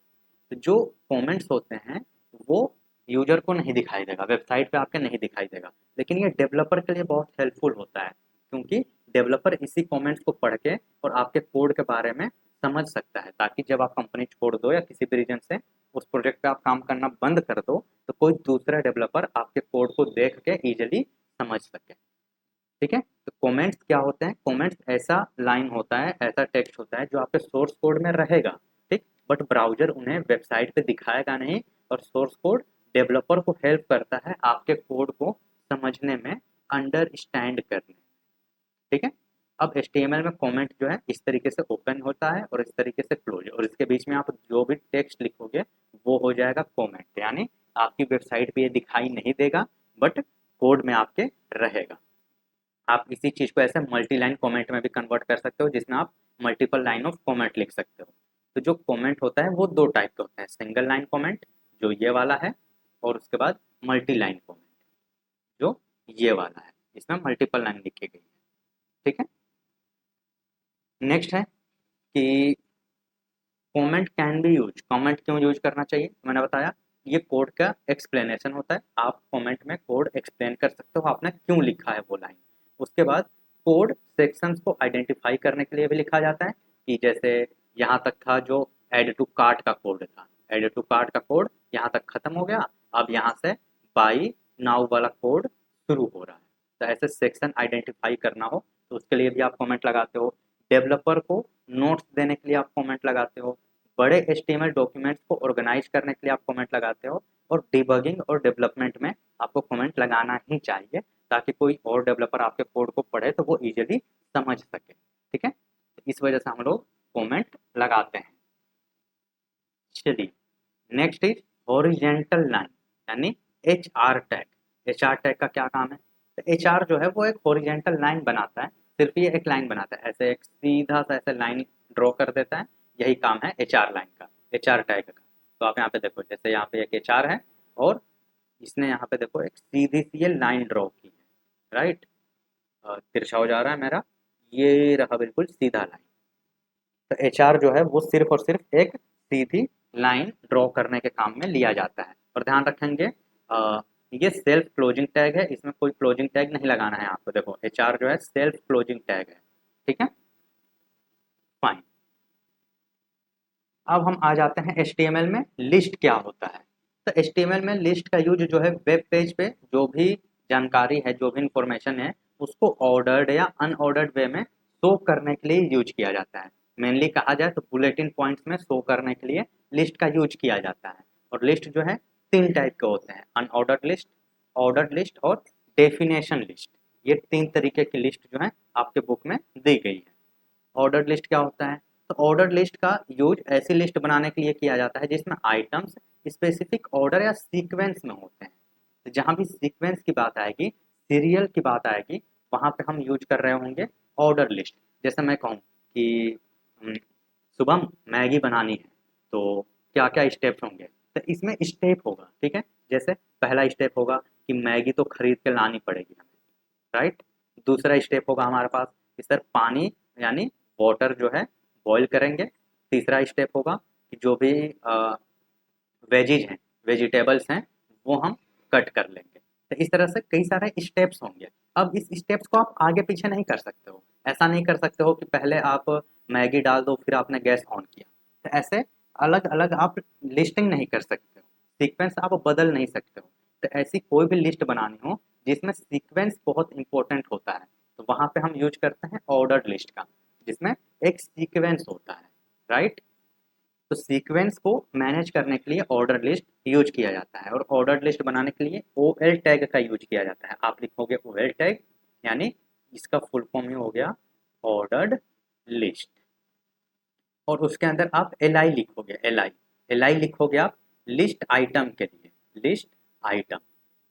तो जो कमेंट्स होते हैं वो यूजर को नहीं दिखाई देगा, वेबसाइट पे आपके नहीं दिखाई देगा, लेकिन ये डेवलपर के लिए बहुत हेल्पफुल होता है, क्योंकि डेवलपर इसी कमेंट्स को पढ़ के और आपके कोड के बारे में समझ सकता है, ताकि जब आप कंपनी छोड़ दो या किसी भी रीजन से उस प्रोजेक्ट पे आप काम करना बंद कर दो, तो कोई दूसरा डेवलपर आपके कोड को देख के इजीली समझ सके। ठीक है, तो कमेंट्स क्या होते हैं? कमेंट्स ऐसा लाइन होता है, ऐसा टेक्स्ट होता है जो आपके सोर्स कोड में रहेगा, ठीक, बट ब्राउजर उन्हें वेबसाइट पे दिखाएगा नहीं, और सोर्स कोड डेवलपर को हेल्प करता है आपके कोड को समझने में, अंडरस्टैंड करने। ठीक है, अब HTML में कमेंट जो है इस तरीके से ओपन होता है और इस तरीके से क्लोज, और इसके बीच में आप जो भी टेक्स्ट लिखोगे वो हो जाएगा कमेंट, यानी आपकी वेबसाइट पे ये दिखाई नहीं देगा, बट कोड में आपके रहेगा। आप इसी चीज़ को ऐसे मल्टी लाइन कमेंट में भी कन्वर्ट कर सकते हो, जिसमें आप मल्टीपल लाइन ऑफ कमेंट लिख सकते हो। तो जो कमेंट होता है वो 2 टाइप के होते हैं, सिंगल लाइन कमेंट जो ये वाला है, और उसके बाद मल्टी लाइन कमेंट जो ये वाला है, इसमें मल्टीपल लाइन लिखी गई है। ठीक है, नेक्स्ट है कि comment can be use. Comment क्यों यूज करना चाहिए, मैंने बताया ये कोड का एक्सप्लेनेशन होता है, आप कमेंट में कोड एक्सप्लेन कर सकते हो आपने क्यों लिखा है वो लाइन। उसके बाद कोड सेक्शंस को आइडेंटिफाई करने के लिए भी लिखा जाता है, कि जैसे यहाँ तक था जो एड टू कार्ट का कोड था, एड टू कार्ट का कोड यहाँ तक खत्म हो गया, अब यहाँ से बाई नाउ वाला कोड शुरू हो रहा है। तो ऐसे सेक्शन आइडेंटिफाई करना हो तो उसके लिए भी आप कमेंट लगाते हो। डेवलपर को नोट्स देने के लिए आप कमेंट लगाते हो। बड़े HTML डॉक्यूमेंट्स को ऑर्गेनाइज करने के लिए आप कमेंट लगाते हो। और डिबगिंग और डेवलपमेंट में आपको कमेंट लगाना ही चाहिए, ताकि कोई और डेवलपर आपके कोड को पढ़े तो वो इजीली समझ सके। ठीक है, तो इस वजह से हम लोग कमेंट लगाते हैं। चलिए, नेक्स्ट इज हॉरिजेंटल लाइन, यानी HR टैग। HR टैग का क्या काम है? तो HR जो है वो एक हॉरिजेंटल लाइन बनाता है, सिर्फ ये एक लाइन बनाता है, ऐसे एक सीधा सा ऐसे लाइन ड्रॉ कर देता है। यही काम है HR लाइन का, HR टैग का। तो आप यहाँ पे देखो, जैसे यहाँ पे एक HR है और इसने यहाँ पे देखो एक सीधी सी ये लाइन ड्रॉ की है, राइट। तिरछा हो जा रहा है मेरा, ये रहा बिल्कुल सीधा लाइन। तो HR जो है वो सिर्फ और सिर्फ एक सीधी लाइन ड्रॉ करने के काम में लिया जाता है। और ध्यान रखेंगे ये सेल्फ क्लोजिंग टैग है, इसमें कोई क्लोजिंग टैग नहीं लगाना है आपको। देखो HR जो है सेल्फ क्लोजिंग टैग है। ठीक है, फाइन। अब हम आ जाते हैं HTML में लिस्ट क्या होता है। तो HTML में लिस्ट का यूज जो है वेब पेज पे जो भी जानकारी है, जो भी इंफॉर्मेशन है, उसको ऑर्डर्ड या अनऑर्डर्ड वे में शो करने के लिए यूज किया जाता है। मेनली कहा जाए तो बुलेटिन पॉइंट्स में शो करने के लिए लिस्ट का यूज किया जाता है। और लिस्ट जो है 3 टाइप के होते हैं, अनऑर्डर्ड लिस्ट, ऑर्डर्ड लिस्ट और डेफिनेशन लिस्ट। ये 3 तरीके की लिस्ट जो है आपके बुक में दी गई है। ऑर्डर्ड लिस्ट क्या होता है? तो ऑर्डर्ड लिस्ट का यूज ऐसी लिस्ट बनाने के लिए किया जाता है जिसमें आइटम्स स्पेसिफिक ऑर्डर या सीक्वेंस में होते हैं। तो जहाँ भी सीक्वेंस की बात आएगी, सीरियल की बात आएगी, वहाँ पे हम यूज कर रहे होंगे ऑर्डर लिस्ट। जैसे मैं कहूँ कि शुभम मैगी बनानी है, तो क्या क्या स्टेप्स होंगे? तो इसमें स्टेप होगा, ठीक है। जैसे पहला स्टेप होगा कि मैगी तो खरीद के लानी पड़ेगी हमें, राइट। दूसरा स्टेप होगा हमारे पास कि सर पानी यानी वाटर जो है बॉईल करेंगे। तीसरा स्टेप होगा कि जो भी वेजीज हैं, वेजिटेबल्स हैं, वो हम कट कर लेंगे। तो इस तरह से कई सारे स्टेप्स होंगे। अब इस स्टेप्स को आप आगे पीछे नहीं कर सकते हो। ऐसा नहीं कर सकते हो कि पहले आप मैगी डाल दो फिर आपने गैस ऑन किया। तो ऐसे अलग अलग आप लिस्टिंग नहीं कर सकते हो, सीक्वेंस आप बदल नहीं सकते हो। तो ऐसी कोई भी लिस्ट बनानी हो जिसमें सीक्वेंस बहुत इंपॉर्टेंट होता है, तो वहाँ पे हम यूज करते हैं ऑर्डर्ड लिस्ट का, जिसमें एक सीक्वेंस होता है, राइट। तो सीक्वेंस को मैनेज करने के लिए ऑर्डर लिस्ट यूज किया जाता है, और ऑर्डर लिस्ट बनाने के लिए ओ एल टैग का यूज किया जाता है। आप लिखोगे ओ एल टैग, यानी इसका फुल फॉर्म ही हो गया ऑर्डर्ड लिस्ट, और उसके अंदर आप एल आई लिखोगे, एल आई लिखोगे आप लिस्ट आइटम के लिए, लिस्ट आइटम।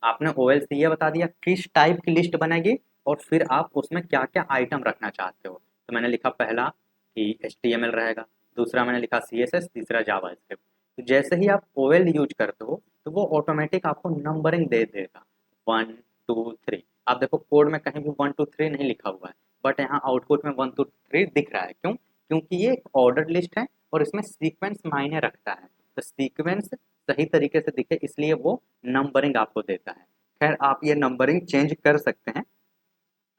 आपने ओ एल से ये बता दिया किस टाइप की लिस्ट बनेगी, और फिर आप उसमें क्या क्या आइटम रखना चाहते हो। तो मैंने लिखा पहला कि एच टी एम एल रहेगा, दूसरा मैंने लिखा सी एस एस, तीसरा जावा स्क्रिप्ट। तो जैसे ही आप ओ एल यूज करते हो तो वो ऑटोमेटिक आपको नंबरिंग दे देगा, 1 2 3। आप देखो कोड में कहीं भी 1 2 3 नहीं लिखा हुआ है, बट यहाँ आउटपुट में 1 2 3 दिख रहा है। क्यों? क्योंकि ये एक ऑर्डर लिस्ट है और इसमें सीक्वेंस मायने रखता है, तो सीक्वेंस सही तरीके से दिखे इसलिए वो नंबरिंग आपको देता है। खैर आप ये नंबरिंग चेंज कर सकते हैं,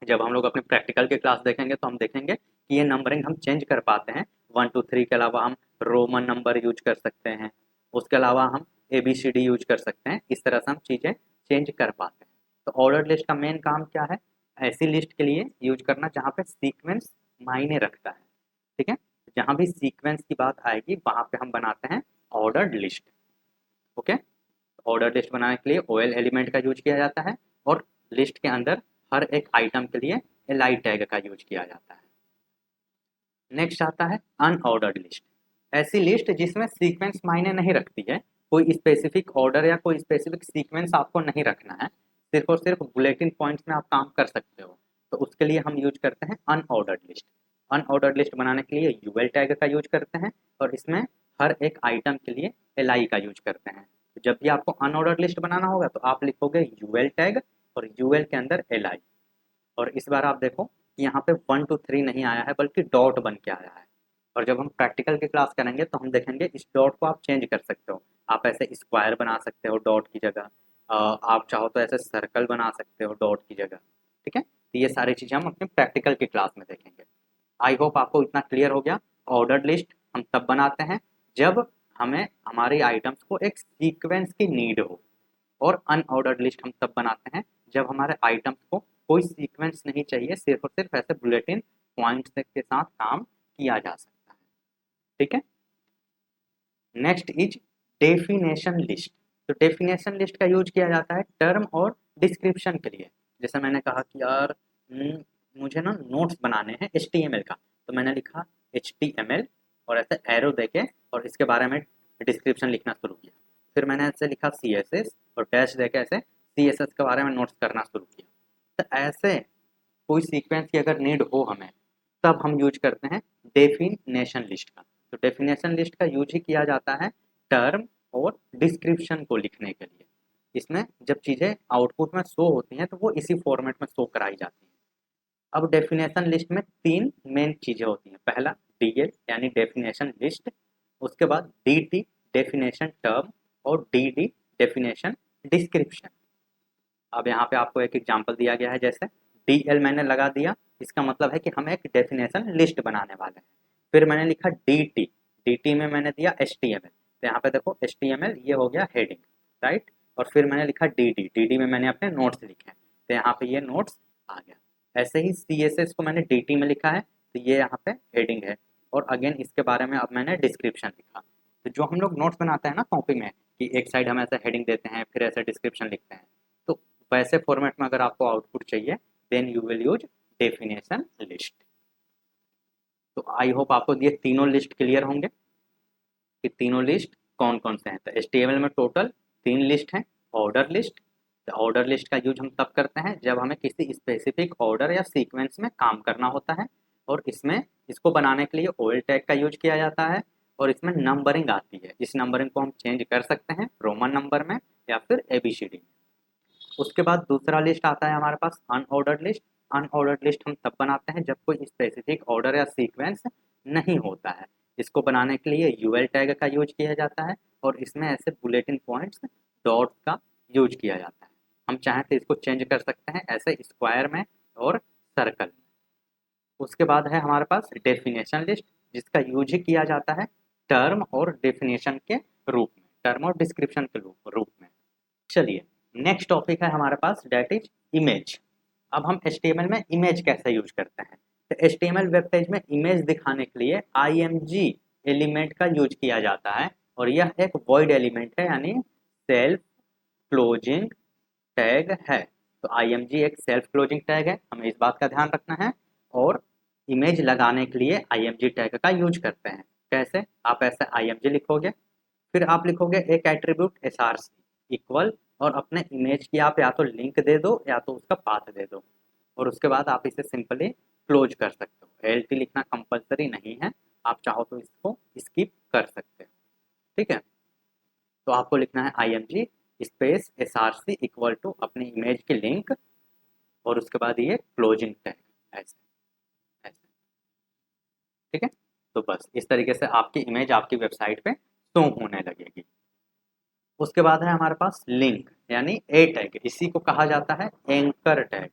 जब हम लोग अपने प्रैक्टिकल के क्लास देखेंगे तो हम देखेंगे कि ये नंबरिंग हम चेंज कर पाते हैं। 1 2 3 के अलावा हम रोमन नंबर यूज कर सकते हैं, उसके अलावा हम A B C D use कर सकते हैं, इस तरह से हम चीज़ें चेंज कर पाते हैं। तो ऑर्डर लिस्ट का मेन काम क्या है? ऐसी लिस्ट के लिए यूज करना जहाँ पे सीक्वेंस मायने रखता है, ठीक है। जहाँ भी सीक्वेंस की बात आएगी वहाँ पे हम बनाते हैं ordered list, okay. Order list बनाने के लिए ओ एल एलिमेंट का यूज किया जाता है, और लिस्ट के अंदर हर एक आइटम के लिए एल आई टैग का यूज किया जाता है। नेक्स्ट आता है अनऑर्डर्ड लिस्ट, ऐसी लिस्ट जिसमें सीक्वेंस मायने नहीं रखती है, कोई स्पेसिफिक ऑर्डर या कोई स्पेसिफिक सीक्वेंस आपको नहीं रखना है, सिर्फ और सिर्फ बुलेटिन पॉइंट्स में आप काम कर सकते हो, तो उसके लिए हम यूज करते हैं अनऑर्डर्ड लिस्ट। अनऑर्डर्ड लिस्ट बनाने के लिए यूएल टैग का यूज करते हैं, और इसमें हर एक आइटम के लिए एल आई का यूज करते हैं। तो जब भी आपको अनऑर्डर्ड लिस्ट बनाना होगा तो आप लिखोगे यूएल टैग और यूएल के अंदर एल आई, और इस बार आप देखो कि यहाँ पे 1 2 3 नहीं आया है बल्कि डॉट बन के आया है। और जब हम प्रैक्टिकल की क्लास करेंगे तो हम देखेंगे इस डॉट को आप चेंज कर सकते हो, आप ऐसे स्क्वायर बना सकते हो डॉट की जगह, आप चाहो तो ऐसे सर्कल बना सकते हो डॉट की जगह, ठीक है। तो ये सारी चीज़ें हम अपने प्रैक्टिकल की क्लास में देखेंगे। आई होप आपको इतना क्लियर हो गया। ऑर्डर्ड लिस्ट हम तब बनाते हैं जब हमें हमारी आइटम्स को एक सीक्वेंस की नीड हो, और अनऑर्डर्ड लिस्ट हम तब बनाते हैं जब हमारे आइटम्स को कोई सीक्वेंस नहीं चाहिए, सिर्फ और सिर्फ ऐसे बुलेटिन पॉइंट्स के साथ काम किया जा सकता है, ठीक है। Next is definition list. तो डेफिनेशन लिस्ट का यूज किया जाता है टर्म और डिस्क्रिप्शन के लिए। जैसे मैंने कहा कि यार मुझे ना नोट्स बनाने हैं HTML का, तो मैंने लिखा HTML और ऐसे एरो देके और इसके बारे में डिस्क्रिप्शन लिखना शुरू किया। फिर मैंने ऐसे लिखा CSS और डैश देके ऐसे CSS के बारे में नोट्स करना शुरू किया। तो ऐसे कोई सीक्वेंस की अगर नीड हो हमें, तब हम यूज करते हैं डेफिनेशन लिस्ट का। तो डेफिनेशन लिस्ट का यूज ही किया जाता है टर्म और डिस्क्रिप्शन को लिखने के लिए। इसमें जब चीज़ें आउटपुट में शो होती हैं तो वो इसी फॉर्मेट में शो कराई जाती हैं। अब डेफिनेशन लिस्ट में 3 मेन चीज़ें होती हैं। पहला DL यानी डेफिनेशन लिस्ट, उसके बाद DT डेफिनेशन टर्म, और DD डेफिनेशन डिस्क्रिप्शन। अब यहाँ पे आपको एक एग्जांपल दिया गया है, जैसे DL मैंने लगा दिया, इसका मतलब है कि हम एक डेफिनेशन लिस्ट बनाने वाले हैं। फिर मैंने लिखा DT, DT में मैंने दिया HTML, तो यहाँ पे देखो HTML ये हो गया हेडिंग, राइट। और फिर मैंने लिखा DD, DD में मैंने अपने नोट्स लिखे हैं, तो यहाँ पे ये नोट्स आ गया। ऐसे ही CSS को मैंने DT में लिखा है, तो ये यहाँ पे हेडिंग है, और अगेन इसके बारे में अब मैंने डिस्क्रिप्शन लिखा। तो जो हम लोग नोट्स बनाते हैं ना कॉपी में, कि एक साइड हम ऐसे हेडिंग देते हैं फिर ऐसे डिस्क्रिप्शन लिखते हैं, तो वैसे फॉर्मेट में अगर आपको आउटपुट चाहिए then you will use definition list. तो आई होप आपको ये तीनों लिस्ट क्लियर होंगे कि तीनों लिस्ट कौन कौन से हैं। तो HTML में टोटल 3 लिस्ट हैं। ऑर्डर लिस्ट, तो ऑर्डर लिस्ट का यूज हम तब करते हैं जब हमें किसी स्पेसिफिक ऑर्डर या सीक्वेंस में काम करना होता है, और इसमें इसको बनाने के लिए ओएल टैग का यूज किया जाता है, और इसमें नंबरिंग आती है। इस नंबरिंग को हम चेंज कर सकते हैं रोमन नंबर में या फिर ABCD में। उसके बाद दूसरा लिस्ट आता है हमारे पास अनऑर्डर्ड लिस्ट। अनऑर्डर्ड लिस्ट हम तब बनाते हैं जब कोई स्पेसिफिक ऑर्डर या सीक्वेंस नहीं होता है। इसको बनाने के लिए यूएल टैग का यूज किया जाता है, और इसमें ऐसे बुलेटिन पॉइंट्स डॉट का यूज किया जाता है। हम चाहें तो इसको चेंज कर सकते हैं ऐसे स्क्वायर में और सर्कल में। उसके बाद है हमारे पास डेफिनेशन लिस्ट, जिसका यूज ही किया जाता है टर्म और डेफिनेशन के रूप में, टर्म और डिस्क्रिप्शन के रूप में। चलिए नेक्स्ट टॉपिक है हमारे पास डेट इज इमेज। अब हम HTML में इमेज कैसे यूज करते हैं। तो HTML वेब पेज में इमेज दिखाने के लिए IMG एलिमेंट का यूज किया जाता है और यह एक वॉइड एलिमेंट है यानी सेल्फ क्लोजिंग टैग है। तो IMG एक सेल्फ क्लोजिंग टैग है, हमें इस बात का ध्यान रखना है। और इमेज लगाने के लिए IMG टैग का यूज करते हैं। कैसे? आप ऐसे IMG लिखोगे, फिर आप लिखोगे एक एट्रीब्यूट src इक्वल और अपने इमेज की आप या तो लिंक दे दो या तो उसका पाथ दे दो और उसके बाद आप इसे सिंपली क्लोज कर सकते हो। LT लिखना कंपलसरी नहीं है, आप चाहो तो इसको स्किप कर सकते हो। ठीक है, तो आपको लिखना है IMG space src equal to अपनी इमेज की लिंक और उसके बाद ये क्लोजिंग टैग ऐसे ऐसे। ठीक है, तो बस इस तरीके से आपकी इमेज आपकी वेबसाइट पे शो होने लगेगी। उसके बाद है हमारे पास लिंक यानी ए टैग, इसी को कहा जाता है एंकर टैग।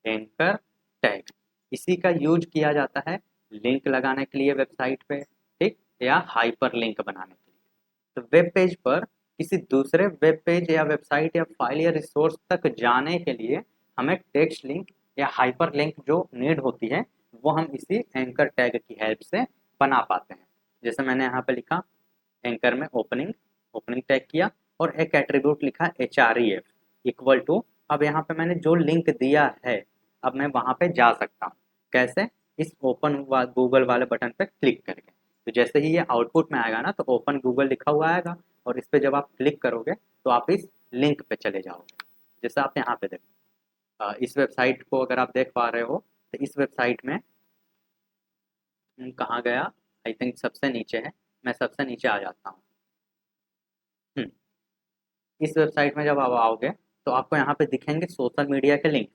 एंकर टैग इसी का यूज किया जाता है लिंक लगाने के लिए वेबसाइट पे, ठीक, या हाइपर लिंक बनाने के लिए। तो वेब पेज पर किसी दूसरे वेब पेज या वेबसाइट या फाइल या रिसोर्स तक जाने के लिए हमें टेक्स्ट लिंक या हाइपर लिंक जो नीड होती है वो हम इसी एंकर टैग की हेल्प से बना पाते हैं। जैसे मैंने यहाँ पे लिखा एंकर में ओपनिंग, ओपनिंग टैग किया और एक एट्रीब्यूट लिखा href इक्वल टू, अब यहाँ पे मैंने जो लिंक दिया है अब मैं वहाँ पे जा सकता हूँ। कैसे? इस ओपन गूगल वाले बटन पे क्लिक करके। तो जैसे ही ये आउटपुट में आएगा ना तो ओपन गूगल लिखा हुआ आएगा और इस पे जब आप क्लिक करोगे तो आप इस लिंक पे चले जाओगे। जैसे आप यहाँ पे देखो, इस वेबसाइट को अगर आप देख पा रहे हो तो इस वेबसाइट में कहाँ गया, आई थिंक सबसे नीचे है, मैं सबसे नीचे आ जाता हूँ। इस वेबसाइट में जब आप आओगे तो आपको यहाँ पे दिखेंगे सोशल मीडिया के link,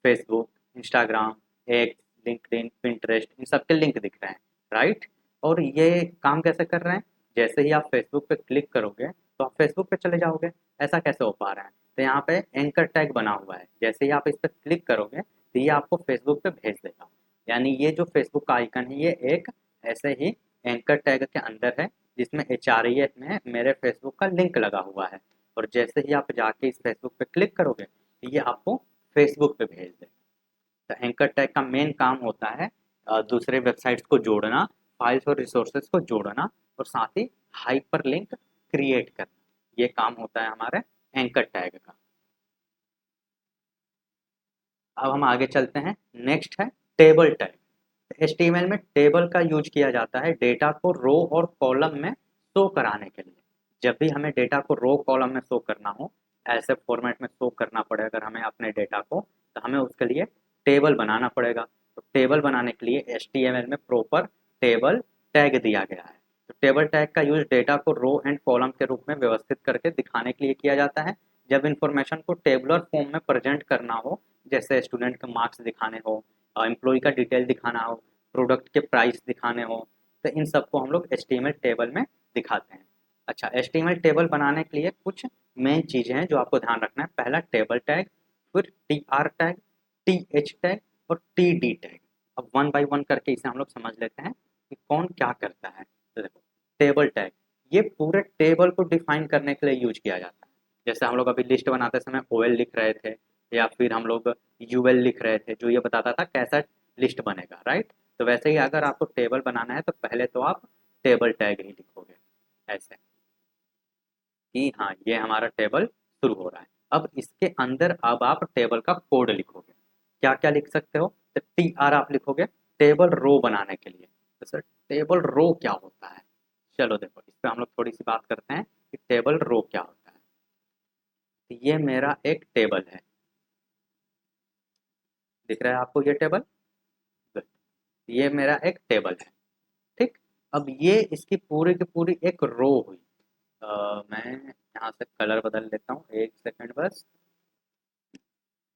Facebook, Instagram, X, LinkedIn, Pinterest, इन सब के लिंक दिख रहे हैं, राइट। और ये काम कैसे कर रहे हैं? जैसे ही आप फेसबुक पे क्लिक करोगे तो आप फेसबुक पे चले जाओगे। ऐसा कैसे हो पा रहा है? तो यहाँ पे एंकर टैग बना हुआ है, जैसे ही आप इस पर क्लिक करोगे तो ये आपको फेसबुक पे भेज देगा। यानी ये जो फेसबुक का आइकन है ये एक ऐसे ही एंकर टैग के अंदर है जिसमें HREF में मेरे फेसबुक का लिंक लगा हुआ है। और जैसे ही आप जाके इस फेसबुक पे क्लिक करोगे तो ये आपको फेसबुक पे भेज देगा। तो एंकर टैग का मेन काम होता है दूसरे वेबसाइट्स को जोड़ना, फाइल्स और रिसोर्सेज को जोड़ना और साथ ही हाइपर लिंक क्रिएट करना। ये काम होता है हमारे एंकर टैग का। अब हम आगे चलते हैं, नेक्स्ट है टेबल टैग। HTML में टेबल का यूज किया जाता है डेटा को रो और कॉलम में शो कराने के लिए। जब भी हमें डेटा को रो कॉलम में शो करना हो, ऐसे फॉर्मेट में शो करना पड़े अगर हमें अपने डेटा को, तो हमें उसके लिए टेबल बनाना पड़ेगा। तो टेबल बनाने के लिए HTML में प्रॉपर टेबल टैग दिया गया है। तो टेबल टैग का यूज डेटा को रो एंड कॉलम के रूप में व्यवस्थित करके दिखाने के लिए किया जाता है। जब इन्फॉर्मेशन को टेबुलर फॉर्म में प्रेजेंट करना हो, जैसे स्टूडेंट के मार्क्स दिखाने हो, एम्प्लॉय का डिटेल दिखाना हो, प्रोडक्ट के प्राइस दिखाने हो, तो इन सबको हम लोग HTML टेबल में दिखाते हैं। अच्छा, HTML टेबल बनाने के लिए कुछ मेन चीज़ें हैं जो आपको ध्यान रखना है। पहला टेबल टैग, फिर TR टैग, TH टैग और TD टैग। अब वन बाय वन करके इसे हम लोग समझ लेते हैं कि कौन क्या करता है। तो देखो, टेबल टैग ये पूरे टेबल को डिफाइन करने के लिए यूज किया जाता है। जैसे हम लोग अभी लिस्ट बनाते समय OL लिख रहे थे या फिर हम लोग UL लिख रहे थे जो ये बताता था कैसा लिस्ट बनेगा, राइट। तो वैसे ही अगर आपको टेबल बनाना है तो पहले तो आप टेबल टैग ही लिखोगे ऐसे कि हाँ ये हमारा टेबल शुरू हो रहा है। अब इसके अंदर अब आप टेबल का कोड लिखोगे। क्या क्या लिख सकते हो? तो TR आप लिखोगे टेबल रो बनाने के लिए। तो सर टेबल रो क्या होता है? चलो देखो इस पर हम लोग थोड़ी सी बात करते हैं कि टेबल रो क्या होता है। तो ये मेरा एक टेबल है, दिख रहा है आपको ये टेबल? Good. ये मेरा एक टेबल है, ठीक। अब ये इसकी पूरी की पूरी एक रो हुई। मैं यहाँ से कलर बदल लेता हूँ, एक सेकंड बस।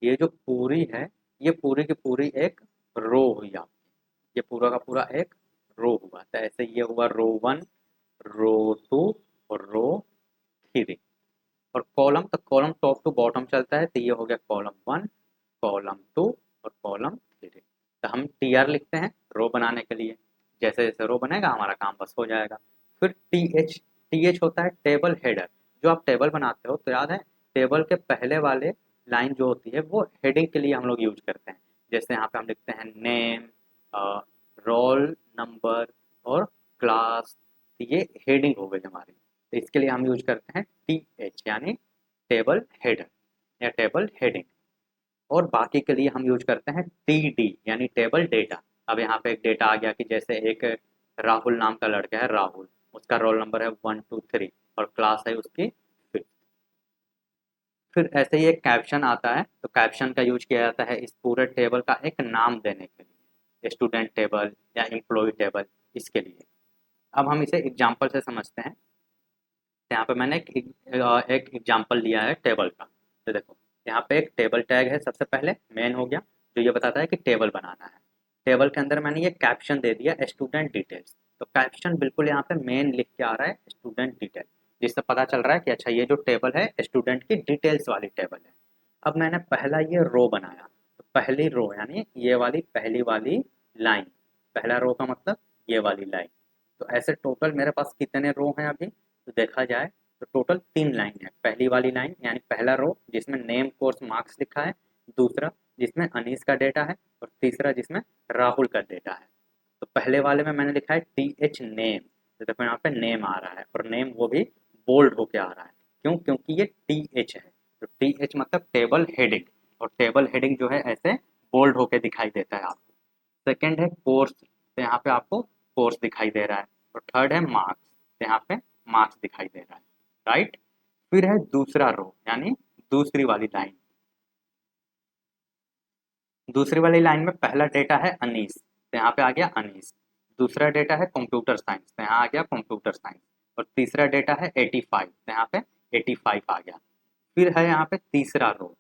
ये जो पूरी है ये पूरी की पूरी एक रो हुई आपकी, ये पूरा का पूरा एक रो हुआ। तो ऐसे ये हुआ रो 1, रो 2 और रो 3। और कॉलम, तो कॉलम टॉप टू बॉटम चलता है, तो ये हो गया कॉलम 1, कॉलम 2 और कॉलम 3। तो हम TR लिखते हैं रो बनाने के लिए, जैसे जैसे रो बनेगा हमारा काम बस हो जाएगा। फिर TH, TH होता है टेबल हेडर। जो आप टेबल बनाते हो तो याद है टेबल के पहले वाले लाइन जो होती है वो हेडिंग के लिए हम लोग यूज करते हैं। जैसे यहाँ पे हम लिखते हैं नेम, रोल नंबर और क्लास, ये हेडिंग हो गई हमारी। तो इसके लिए हम यूज करते हैं टी एच यानी टेबल हेडर या टेबल हेडिंग। और बाकी के लिए हम यूज करते हैं टी डी यानी टेबल डेटा। अब यहाँ पे एक डेटा आ गया कि जैसे एक राहुल नाम का लड़का है, राहुल, उसका रोल नंबर है 123 और क्लास है उसकी 5th। फिर ऐसे ही एक कैप्शन आता है, तो कैप्शन का यूज किया जाता है इस पूरे टेबल का एक नाम देने के लिए, स्टूडेंट टेबल या एम्प्लॉय टेबल, इसके लिए। अब हम इसे एग्जाम्पल से समझते हैं। तो यहाँ पे मैंने एक एग्जाम्पल लिया है टेबल का। तो देखो यहाँ पे एक टेबल टैग है, सबसे पहले मेन हो गया, जो ये बताता है कि टेबल बनाना है। टेबल के अंदर मैंने ये कैप्शन दे दिया स्टूडेंट डिटेल्स। तो कैप्शन बिल्कुल यहाँ पे मेन लिख के आ रहा है स्टूडेंट डिटेल, जिससे पता चल रहा है कि अच्छा ये जो टेबल है स्टूडेंट की डिटेल्स वाली टेबल है। अब मैंने पहला ये रो बनाया, तो पहली रो यानी ये वाली पहली वाली लाइन, पहला रो का मतलब ये वाली लाइन। तो ऐसे टोटल मेरे पास कितने रो हैं अभी, तो देखा जाए तो टोटल 3 लाइन है। पहली वाली लाइन यानी पहला रो जिसमें नेम कोर्स मार्क्स लिखा है, दूसरा जिसमें अनीस का डेटा है और तीसरा जिसमें राहुल का डेटा है। तो पहले वाले में मैंने लिखा है टी एच नेम, तो देखो यहाँ पे नेम आ रहा है और नेम वो भी बोल्ड होके आ रहा है। क्यों? क्योंकि ये टी एच है। तो टी एच मतलब टेबल हेडिंग, और टेबल हेडिंग जो है ऐसे बोल्ड होके दिखाई देता है आपको। सेकंड है कोर्स, तो यहाँ पे आपको कोर्स दिखाई दे रहा है। और थर्ड है मार्क्स, तो यहाँ पे मार्क्स दिखाई दे रहा है, राइट। फिर है दूसरा रो यानी दूसरी वाली लाइन। दूसरी वाली लाइन में पहला डेटा है अनीस, तो यहाँ पे आ गया अनीस। दूसरा डेटा है कंप्यूटर साइंस, तो यहाँ आ गया कंप्यूटर साइंस। और तीसरा डेटा है 85, तो यहाँ पे 85 आ गया। फिर है यहाँ पे तीसरा रो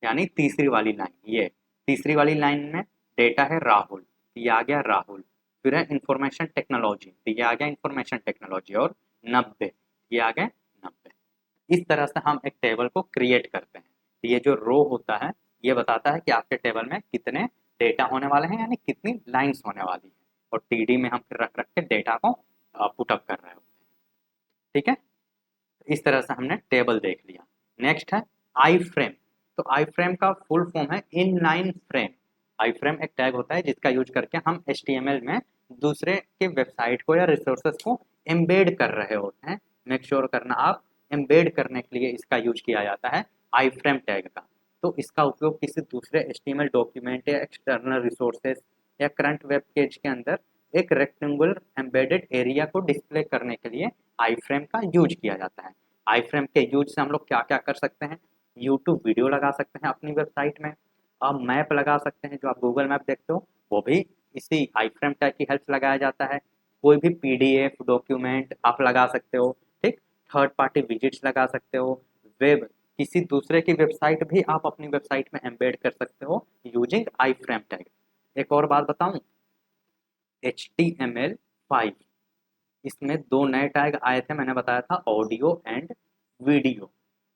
यानी तीसरी वाली लाइन, ये तीसरी वाली लाइन में डेटा है राहुल, ये आ गया राहुल। फिर है इंफॉर्मेशन टेक्नोलॉजी, तो ये आ गया इंफॉर्मेशन टेक्नोलॉजी। और 90, ये आ गए 90। इस तरह से हम एक टेबल को क्रिएट करते हैं। तो ये जो रो होता है ये बताता है कि आपके टेबल में कितने डेटा होने वाले हैं यानी कितनी लाइंस होने वाली है। और टीडी में हम फिर रख रख के डेटा को पुटअप कर रहे होते हैं। ठीक है, इस तरह से हमने टेबल देख लिया। नेक्स्ट है आई फ्रेम। तो आई फ्रेम का फुल फॉर्म है in line frame. I frame एक टैग होता है जिसका यूज करके हम HTML में दूसरे के वेबसाइट को या रिसोर्सेज को एम्बेड कर रहे होते हैं। मेक श्योर करना आप, एम्बेड करने के लिए इसका यूज किया जाता है आई फ्रेम टैग का। तो इसका उपयोग किसी दूसरे HTML डॉक्यूमेंट या एक्सटर्नल रिसोर्सेज या करंट वेब पेज के अंदर एक रेक्टेंगुलर एम्बेडेड एरिया को डिस्प्ले करने के लिए आई फ्रेम का यूज किया जाता है। आई फ्रेम के यूज से हम लोग क्या क्या कर सकते हैं, यूट्यूब वीडियो लगा सकते हैं अपनी वेबसाइट में, आप मैप लगा सकते हैं, जो आप गूगल मैप देखते हो वो भी इसी आई फ्रेम टैग की हेल्प से लगाया जाता है। कोई भी PDF डॉक्यूमेंट आप लगा सकते हो, ठीक। थर्ड पार्टी विजिट्स लगा सकते हो, वेब किसी दूसरे की वेबसाइट भी आप अपनी वेबसाइट में एम्बेड कर सकते हो यूजिंग आई फ्रेम टैग। एक और बात बताऊं, HTML5 इसमें 2 नए टैग आए थे, मैंने बताया था audio and video,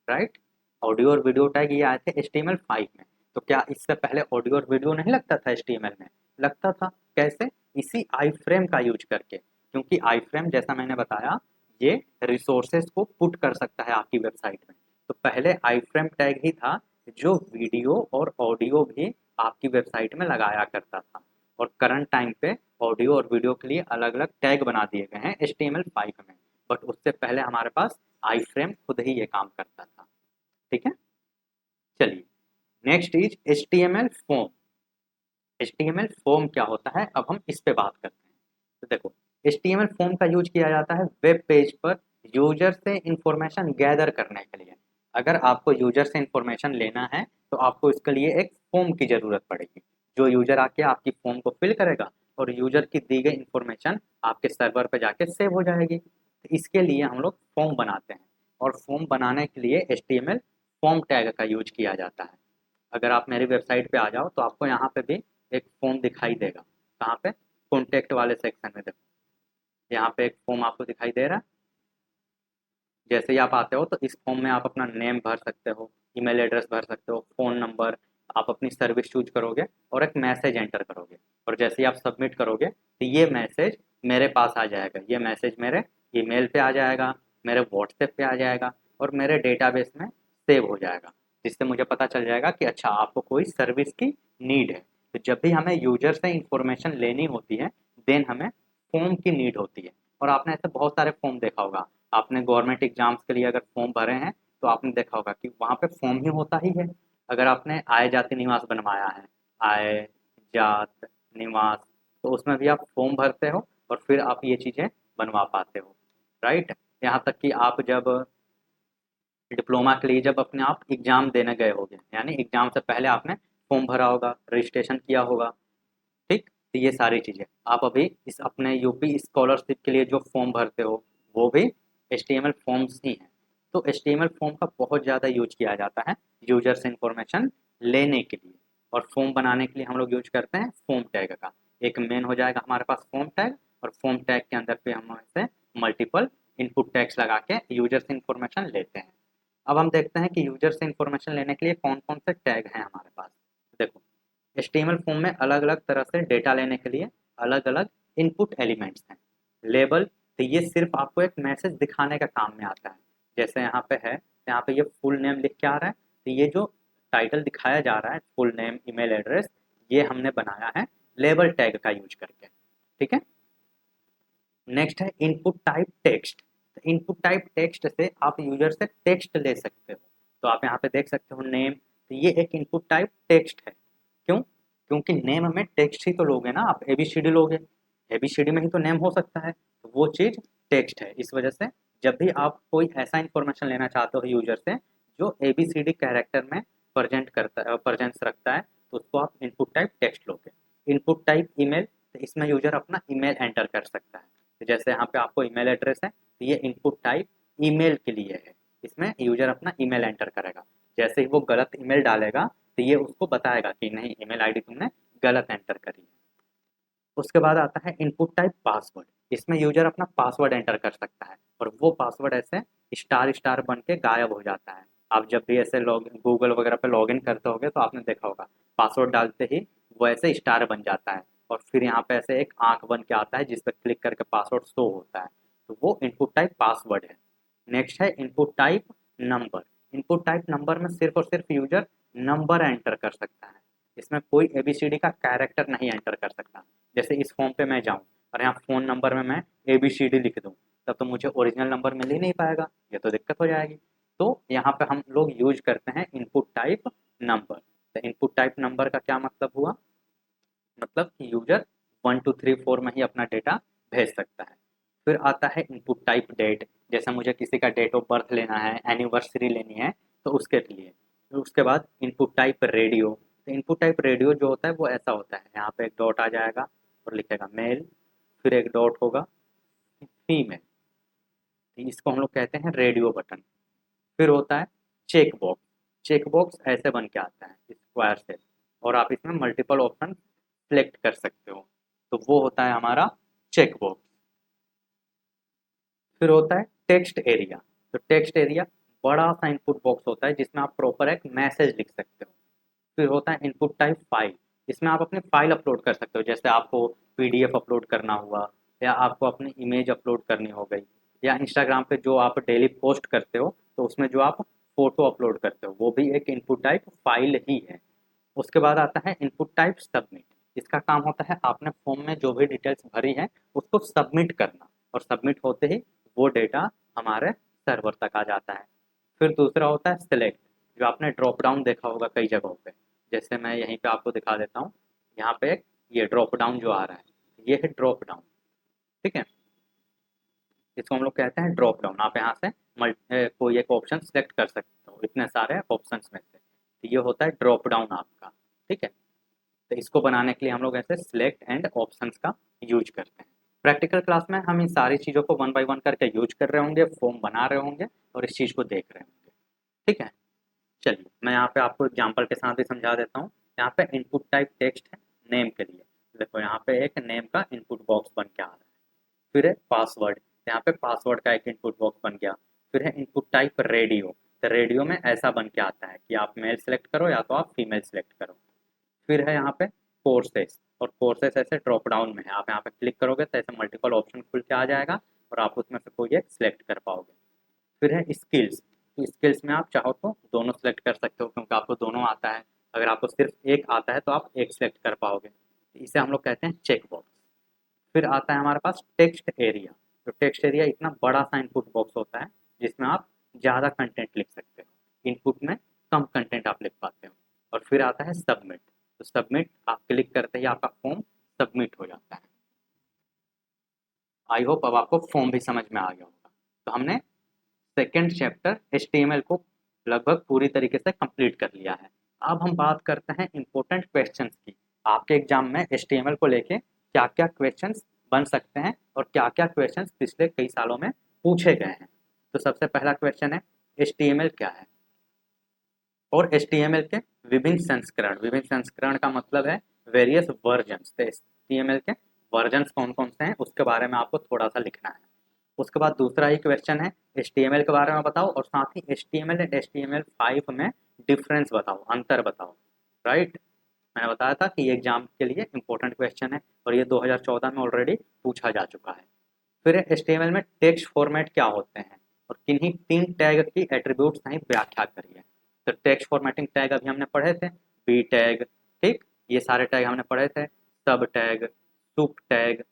right. Audio और वीडियो टैग ये आए थे HTML5 में। तो क्या इससे पहले ऑडियो और वीडियो नहीं लगता था HTML में? लगता था। कैसे? इसी आई फ्रेम का यूज करके, क्योंकि आई फ्रेम जैसा मैंने बताया ये रिसोर्सेज को पुट कर सकता है आपकी वेबसाइट में। तो पहले आई फ्रेम टैग ही था जो वीडियो और ऑडियो भी आपकी वेबसाइट में लगाया करता था। और करंट टाइम पे ऑडियो और वीडियो के लिए अलग अलग टैग बना दिए गए हैं HTML5 में। बट उससे पहले हमारे पास आई फ्रेम खुद ही ये काम करता था। ठीक है, चलिए next is HTML form. HTML form क्या होता है, अब हम इस पे बात करते हैं। तो देखो HTML फॉर्म का यूज किया जाता है वेब पेज पर यूजर से इंफॉर्मेशन गैदर करने के लिए। अगर आपको यूजर से इंफॉर्मेशन लेना है तो आपको इसके लिए एक फॉर्म की जरूरत पड़ेगी, जो यूजर आके आपकी फॉर्म को फिल करेगा और यूजर की दी गई इंफॉर्मेशन आपके सर्वर पर जाके सेव हो जाएगी। तो इसके लिए हम लोग फॉर्म बनाते हैं, और फॉर्म बनाने के लिए HTML फॉर्म टैग का यूज किया जाता है। अगर आप मेरी वेबसाइट पे आ जाओ तो आपको यहाँ पे भी एक फॉर्म दिखाई देगा। कहाँ पे? कॉन्टेक्ट वाले सेक्शन में देखो, यहाँ पे एक फॉर्म आपको दिखाई दे रहा है। जैसे ही आप आते हो तो इस फॉर्म में आप अपना नेम भर सकते हो, ईमेल एड्रेस भर सकते हो, फ़ोन नंबर, आप अपनी सर्विस चूज करोगे और एक मैसेज एंटर करोगे। और जैसे ही आप सबमिट करोगे तो ये मैसेज मेरे पास आ जाएगा, ये मैसेज मेरे ईमेल पे आ जाएगा, मेरे व्हाट्सएप पे आ जाएगा और मेरे डेटाबेस में सेव हो जाएगा, जिससे मुझे पता चल जाएगा कि अच्छा आपको कोई सर्विस की नीड है। तो जब भी हमें यूजर से इंफॉर्मेशन लेनी होती है देन हमें फॉर्म की नीड होती है। और आपने ऐसे बहुत सारे फॉर्म देखा होगा, आपने गवर्नमेंट एग्जाम्स के लिए अगर फॉर्म भरे हैं तो आपने देखा होगा कि वहाँ पे फॉर्म ही होता ही है। अगर आपने आय जाति निवास बनवाया है, आय जात निवास, तो उसमें भी आप फॉर्म भरते हो और फिर आप ये चीज़ें बनवा पाते हो, राइट। यहाँ तक कि आप जब डिप्लोमा के लिए जब अपने आप एग्ज़ाम देने गए होगे, यानी एग्ज़ाम से पहले आपने फॉर्म भरा होगा, रजिस्ट्रेशन किया होगा, ठीक। तो ये सारी चीज़ें आप अभी इस अपने यूपी स्कॉलरशिप के लिए जो फॉर्म भरते हो वो भी एचटीएमएल फॉर्म्स ही हैं। तो एचटीएमएल फॉर्म का बहुत ज़्यादा यूज किया जाता है यूजर से इंफॉर्मेशन लेने के लिए। और फॉर्म बनाने के लिए हम लोग यूज करते हैं फॉर्म टैग का। एक मेन हो जाएगा हमारे पास फॉर्म टैग, और फॉर्म टैग के अंदर पे हम ऐसे मल्टीपल इनपुट टैग्स लगा के यूजर से इंफॉर्मेशन लेते हैं। अब हम देखते हैं कि यूजर से इंफॉर्मेशन लेने के लिए कौन कौन से टैग हैं हमारे पास। देखो, एचटीएमएल फॉर्म में अलग अलग तरह से डेटा लेने के लिए अलग अलग इनपुट एलिमेंट्स हैं। लेबल, तो ये सिर्फ आपको एक मैसेज दिखाने का काम में आता है। जैसे यहाँ पे है, यहाँ पे ये फुल नेम लिख के आ रहा है, तो ये जो टाइटल दिखाया जा रहा है फुल नेम ईमेल एड्रेस, ये हमने बनाया है लेबल टैग का यूज करके, ठीक है। नेक्स्ट है input type text. Input type text से आप यूजर से टेक्स्ट ले सकते हो। तो आप यहाँ पे देख सकते हो नेम, तो ये एक इनपुट टाइप टेक्स्ट है। क्यों? क्योंकि नेम में टेक्स्ट ही तो लोगे ना, आप एबीसीडी लोगे, एबीसीडी में ही तो नेम हो सकता है, तो वो चीज़ टेक्स्ट है। इस वजह से जब भी आप कोई ऐसा इंफॉर्मेशन लेना चाहते हो यूजर से जो एबीसीडी कैरेक्टर में प्रेजेंस रखता है, तो उसको आप इनपुट टाइप टेक्स्ट लोगे। इनपुट टाइप ईमेल, तो इसमें यूजर अपना ईमेल एंटर कर सकता है। तो जैसे यहाँ पे आपको ईमेल एड्रेस है, तो ये इनपुट टाइप ईमेल के लिए है, इसमें यूजर अपना ईमेल एंटर करेगा। जैसे ही वो गलत ईमेल डालेगा तो ये उसको बताएगा कि नहीं, ईमेल आईडी तुमने गलत एंटर करी है। उसके बाद आता है इनपुट टाइप पासवर्ड। इसमें यूजर अपना पासवर्ड एंटर कर सकता है और वो पासवर्ड ऐसे स्टार स्टार बन के गायब हो जाता है। आप जब भी ऐसे लॉग गूगल वगैरह पे लॉगिन करते होगे तो आपने देखा होगा पासवर्ड डालते ही वो ऐसे स्टार बन जाता है, और फिर यहाँ पे ऐसे एक आंख बन के आता है जिस पर क्लिक करके पासवर्ड शो होता है, तो वो इनपुट टाइप पासवर्ड है। नेक्स्ट है input type number. Input type number में सिर्फ और सिर्फ यूजर नंबर एंटर कर सकता है, इसमें कोई एबीसीडी का कैरेक्टर नहीं एंटर कर सकता। जैसे इस फॉर्म पे मैं जाऊँ और यहाँ फ़ोन नंबर में मैं एबीसीडी लिख दूँ, तब तो मुझे ओरिजिनल नंबर मिल ही नहीं पाएगा, ये तो दिक्कत हो जाएगी। तो यहाँ पे हम लोग यूज करते हैं इनपुट टाइप नंबर। तो इनपुट टाइप नंबर का क्या मतलब हुआ, मतलब कि यूजर 1 2 3 4 में ही अपना डेटा भेज सकता है। फिर आता है इनपुट टाइप डेट। जैसे मुझे किसी का डेट ऑफ बर्थ लेना है, एनिवर्सरी लेनी है, तो उसके लिए। फिर उसके बाद इनपुट टाइप रेडियो। तो इनपुट टाइप रेडियो जो होता है वो ऐसा होता है, यहाँ पे एक डॉट आ जाएगा और लिखेगा मेल, फिर एक डॉट होगा फीमेल, इसको हम लोग कहते हैं रेडियो बटन। फिर होता है चेक बॉक्स। चेक बॉक्स ऐसे बन के आता है स्क्वायर से, और आप इसमें मल्टीपल ऑप्शन सेलेक्ट कर सकते हो, तो वो होता है हमारा चेक बॉक्स। फिर होता है टेक्स्ट एरिया। तो टेक्स्ट एरिया बड़ा सा इनपुट बॉक्स होता है जिसमें आप प्रॉपर एक मैसेज लिख सकते हो। फिर होता है इनपुट टाइप फाइल। इसमें आप अपनी फाइल अपलोड कर सकते हो, जैसे आपको पीडीएफ अपलोड करना हुआ, या आपको अपनी इमेज अपलोड करनी हो गई, या इंस्टाग्राम पे जो आप डेली पोस्ट करते हो तो उसमें जो आप फोटो अपलोड करते हो वो भी एक इनपुट टाइप फाइल ही है। उसके बाद आता है इनपुट टाइप सबमिट। इसका काम होता है आपने फॉर्म में जो भी डिटेल्स भरी है उसको सबमिट करना, और सबमिट होते ही वो डेटा हमारे सर्वर तक आ जाता है। फिर दूसरा होता है सिलेक्ट, जो आपने ड्रॉप डाउन देखा होगा कई जगहों पे। जैसे मैं यहीं पे आपको दिखा देता हूँ, यहाँ पे एक ये ड्रॉप डाउन जो आ रहा है ये है ड्रॉप डाउन, ठीक है। इसको हम लोग कहते हैं ड्रॉप डाउन। आप यहाँ से कोई एक ऑप्शन सेलेक्ट कर सकते हो इतने सारे ऑप्शन में से, तो ये होता है ड्रॉप डाउन आपका, ठीक है। तो इसको बनाने के लिए हम लोग ऐसे सिलेक्ट एंड ऑप्शंस का यूज करते हैं। प्रैक्टिकल क्लास में हम इन सारी चीज़ों को वन बाय वन करके यूज कर रहे होंगे, फॉर्म बना रहे होंगे और इस चीज़ को देख रहे होंगे, ठीक है। चलिए मैं यहाँ पे आपको एग्जांपल के साथ ही समझा देता हूँ। यहाँ पे इनपुट टाइप टेक्स्ट है नेम के लिए, देखो यहाँ पे एक नेम का इनपुट बॉक्स बन के आ रहा है। फिर है पासवर्ड, यहाँ पे पासवर्ड का एक इनपुट बॉक्स बन गया। फिर है इनपुट टाइप रेडियो। तो रेडियो में ऐसा बन के आता है कि आप मेल सेलेक्ट करो या तो आप फीमेल सेलेक्ट करो। फिर है यहाँ पे कोर्सेस, और कोर्सेस ऐसे ड्रॉप डाउन में है, आप यहाँ पे क्लिक करोगे तो ऐसे मल्टीपल ऑप्शन खुल के आ जाएगा और आप उसमें से कोई एक सिलेक्ट कर पाओगे। फिर है स्किल्स। तो स्किल्स में आप चाहो तो दोनों सेलेक्ट कर सकते हो, क्योंकि आपको दोनों आता है। अगर आपको सिर्फ एक आता है तो आप एक सेलेक्ट कर पाओगे। तो इसे हम लोग कहते हैं चेक बॉक्स। फिर आता है हमारे पास टेक्स्ट एरिया। तो टेक्स्ट एरिया इतना बड़ा सा इनपुट बॉक्स होता है जिसमें आप ज़्यादा कंटेंट लिख सकते हो, इनपुट में कम कंटेंट आप लिख पाते हो। और फिर आता है सबमिट। तो सबमिट आप क्लिक करते ही आपका फॉर्म सबमिट हो जाता है। आई होप अब आपको फॉर्म भी समझ में आ गया होगा। तो हमने सेकेंड चैप्टर HTML को लगभग पूरी तरीके से कंप्लीट कर लिया है। अब हम बात करते हैं इंपॉर्टेंट क्वेश्चंस की। आपके एग्जाम में HTML को लेके क्या क्या क्वेश्चंस बन सकते हैं और क्या क्या क्वेश्चंस पिछले कई सालों में पूछे गए हैं। तो सबसे पहला क्वेश्चन है HTML क्या है और HTML के विभिन्न संस्करण का मतलब है वेरियस वर्जन्स। तो HTML के वर्जन्स कौन कौन से हैं उसके बारे में आपको थोड़ा सा लिखना है। उसके बाद दूसरा ही क्वेश्चन है HTML के बारे में बताओ और साथ ही HTML एंड HTML5 में डिफरेंस बताओ, अंतर बताओ। राइट, मैंने बताया था कि ये एग्जाम के लिए इंपॉर्टेंट क्वेश्चन है और ये 2014 में ऑलरेडी पूछा जा चुका है। फिर HTML में टेक्स्ट फॉर्मेट क्या होते हैं और किन्हीं 3 टैग की एट्रीब्यूट सहित व्याख्या करिए। तो टेक्स्ट फॉर्मेटिंग टैग अभी हमने पढ़े थे, बी टैग, ठीक, ये सारे टैग हमने पढ़े थे। सब tag, soup tag,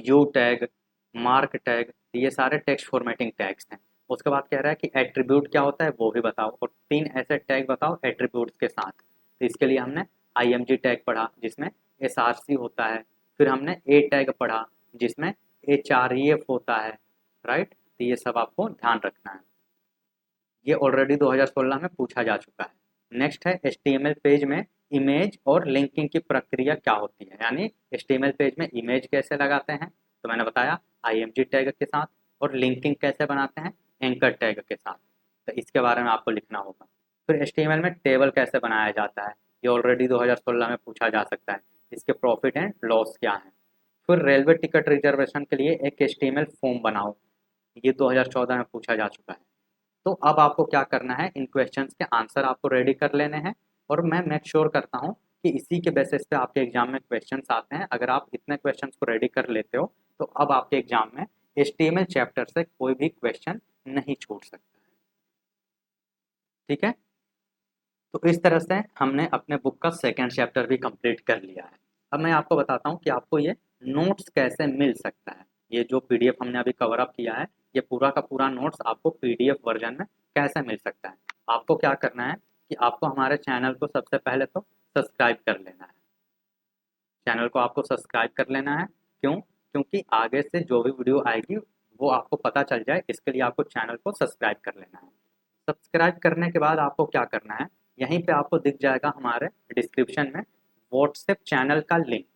you tag, mark tag, ये सारे टेक्स्ट फॉर्मेटिंग टैग्स हैं। उसके बाद कह रहा है कि एट्रीब्यूट क्या होता है वो भी बताओ और 3 ऐसे टैग बताओ एट्रीब्यूट्स के साथ। तो इसके लिए हमने IMG टैग पढ़ा जिसमें SRC होता है। फिर हमने A टैग पढ़ा जिसमें HREF होता है। राइट, तो ये सब आपको ध्यान रखना है, ये ऑलरेडी 2016 में पूछा जा चुका है। नेक्स्ट है HTML पेज में इमेज और लिंकिंग की प्रक्रिया क्या होती है, यानी HTML पेज में इमेज कैसे लगाते हैं। तो मैंने बताया IMG टैग के साथ, और लिंकिंग कैसे बनाते हैं एंकर टैग के साथ। तो इसके बारे में आपको लिखना होगा। फिर HTML में टेबल कैसे बनाया जाता है, ये ऑलरेडी 2016 में पूछा जा सकता है। इसके प्रॉफिट एंड लॉस क्या है। फिर रेलवे टिकट रिजर्वेशन के लिए एक HTML फॉर्म बनाओ, ये 2014 में पूछा जा चुका है। तो अब आपको क्या करना है, इन क्वेश्चंस के आंसर आपको रेडी कर लेने हैं और मैं मेक श्योर करता हूँ कि इसी के बेसिस पे आपके एग्जाम में क्वेश्चंस आते हैं। अगर आप इतने क्वेश्चंस को रेडी कर लेते हो तो अब आपके एग्जाम में HTML चैप्टर से कोई भी क्वेश्चन नहीं छूट सकता है। ठीक है, तो इस तरह से हमने अपने बुक का सेकेंड चैप्टर भी कंप्लीट कर लिया है। अब मैं आपको बताता हूँ कि आपको ये नोट्स कैसे मिल सकता है। ये जो PDF हमने अभी कवर अप किया है, ये पूरा का पूरा नोट्स आपको PDF वर्जन में कैसे मिल सकता है। आपको क्या करना है कि आपको हमारे चैनल को सबसे पहले तो सब्सक्राइब कर लेना है। चैनल को आपको सब्सक्राइब कर लेना है, क्यों? क्योंकि आगे से जो भी वीडियो आएगी वो आपको पता चल जाए, इसके लिए आपको चैनल को सब्सक्राइब कर लेना है। सब्सक्राइब करने के बाद आपको क्या करना है, यहीं पे आपको दिख जाएगा हमारे डिस्क्रिप्शन में व्हाट्सएप चैनल का लिंक।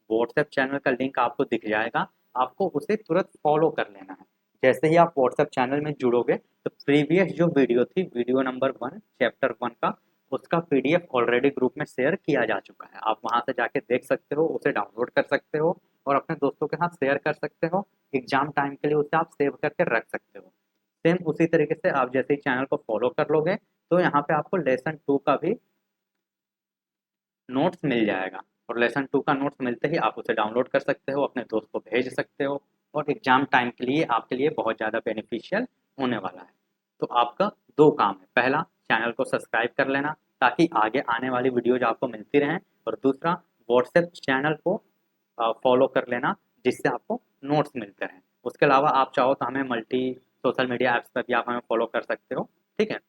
व्हाट्सएप चैनल का लिंक आपको दिख जाएगा, आपको उसे तुरंत फॉलो कर लेना है। जैसे ही आप व्हाट्सएप चैनल में जुड़ोगे तो प्रीवियस जो वीडियो थी, वीडियो नंबर 1 चैप्टर 1 का, उसका PDF ऑलरेडी ग्रुप में शेयर किया जा चुका है। आप वहां से जाके देख सकते हो, उसे डाउनलोड कर सकते हो और अपने दोस्तों के साथ शेयर कर सकते हो। एग्जाम टाइम के लिए उसे आप सेव करके रख सकते हो। सेम उसी तरीके से आप जैसे ही चैनल को फॉलो कर लोगे तो यहाँ पे आपको लेसन 2 का भी नोट्स मिल जाएगा और लेसन 2 का नोट्स मिलते ही आप उसे डाउनलोड कर सकते हो, अपने दोस्त को भेज सकते हो और एग्जाम टाइम के लिए आपके लिए बहुत ज़्यादा बेनिफिशियल होने वाला है। तो आपका 2 काम है, पहला चैनल को सब्सक्राइब कर लेना ताकि आगे आने वाली वीडियोज आपको मिलती रहें, और दूसरा व्हाट्सएप चैनल को फॉलो कर लेना जिससे आपको नोट्स मिलते रहें। उसके अलावा आप चाहो तो हमें मल्टी सोशल मीडिया ऐप्स पर भी आप हमें फॉलो कर सकते हो। ठीक है,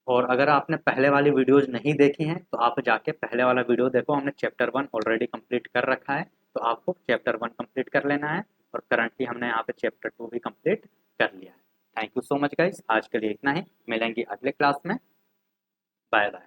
और अगर आपने पहले वाली वीडियोज़ नहीं देखी हैं तो आप जाके पहले वाला वीडियो देखो, हमने चैप्टर 1 ऑलरेडी कंप्लीट कर रखा है। तो आपको चैप्टर 1 कंप्लीट कर लेना है और करंटली हमने यहाँ पे चैप्टर 2 भी कंप्लीट कर लिया है। Thank you so much guys, आज के लिए इतना ही, मिलेंगे अगले क्लास में। Bye bye.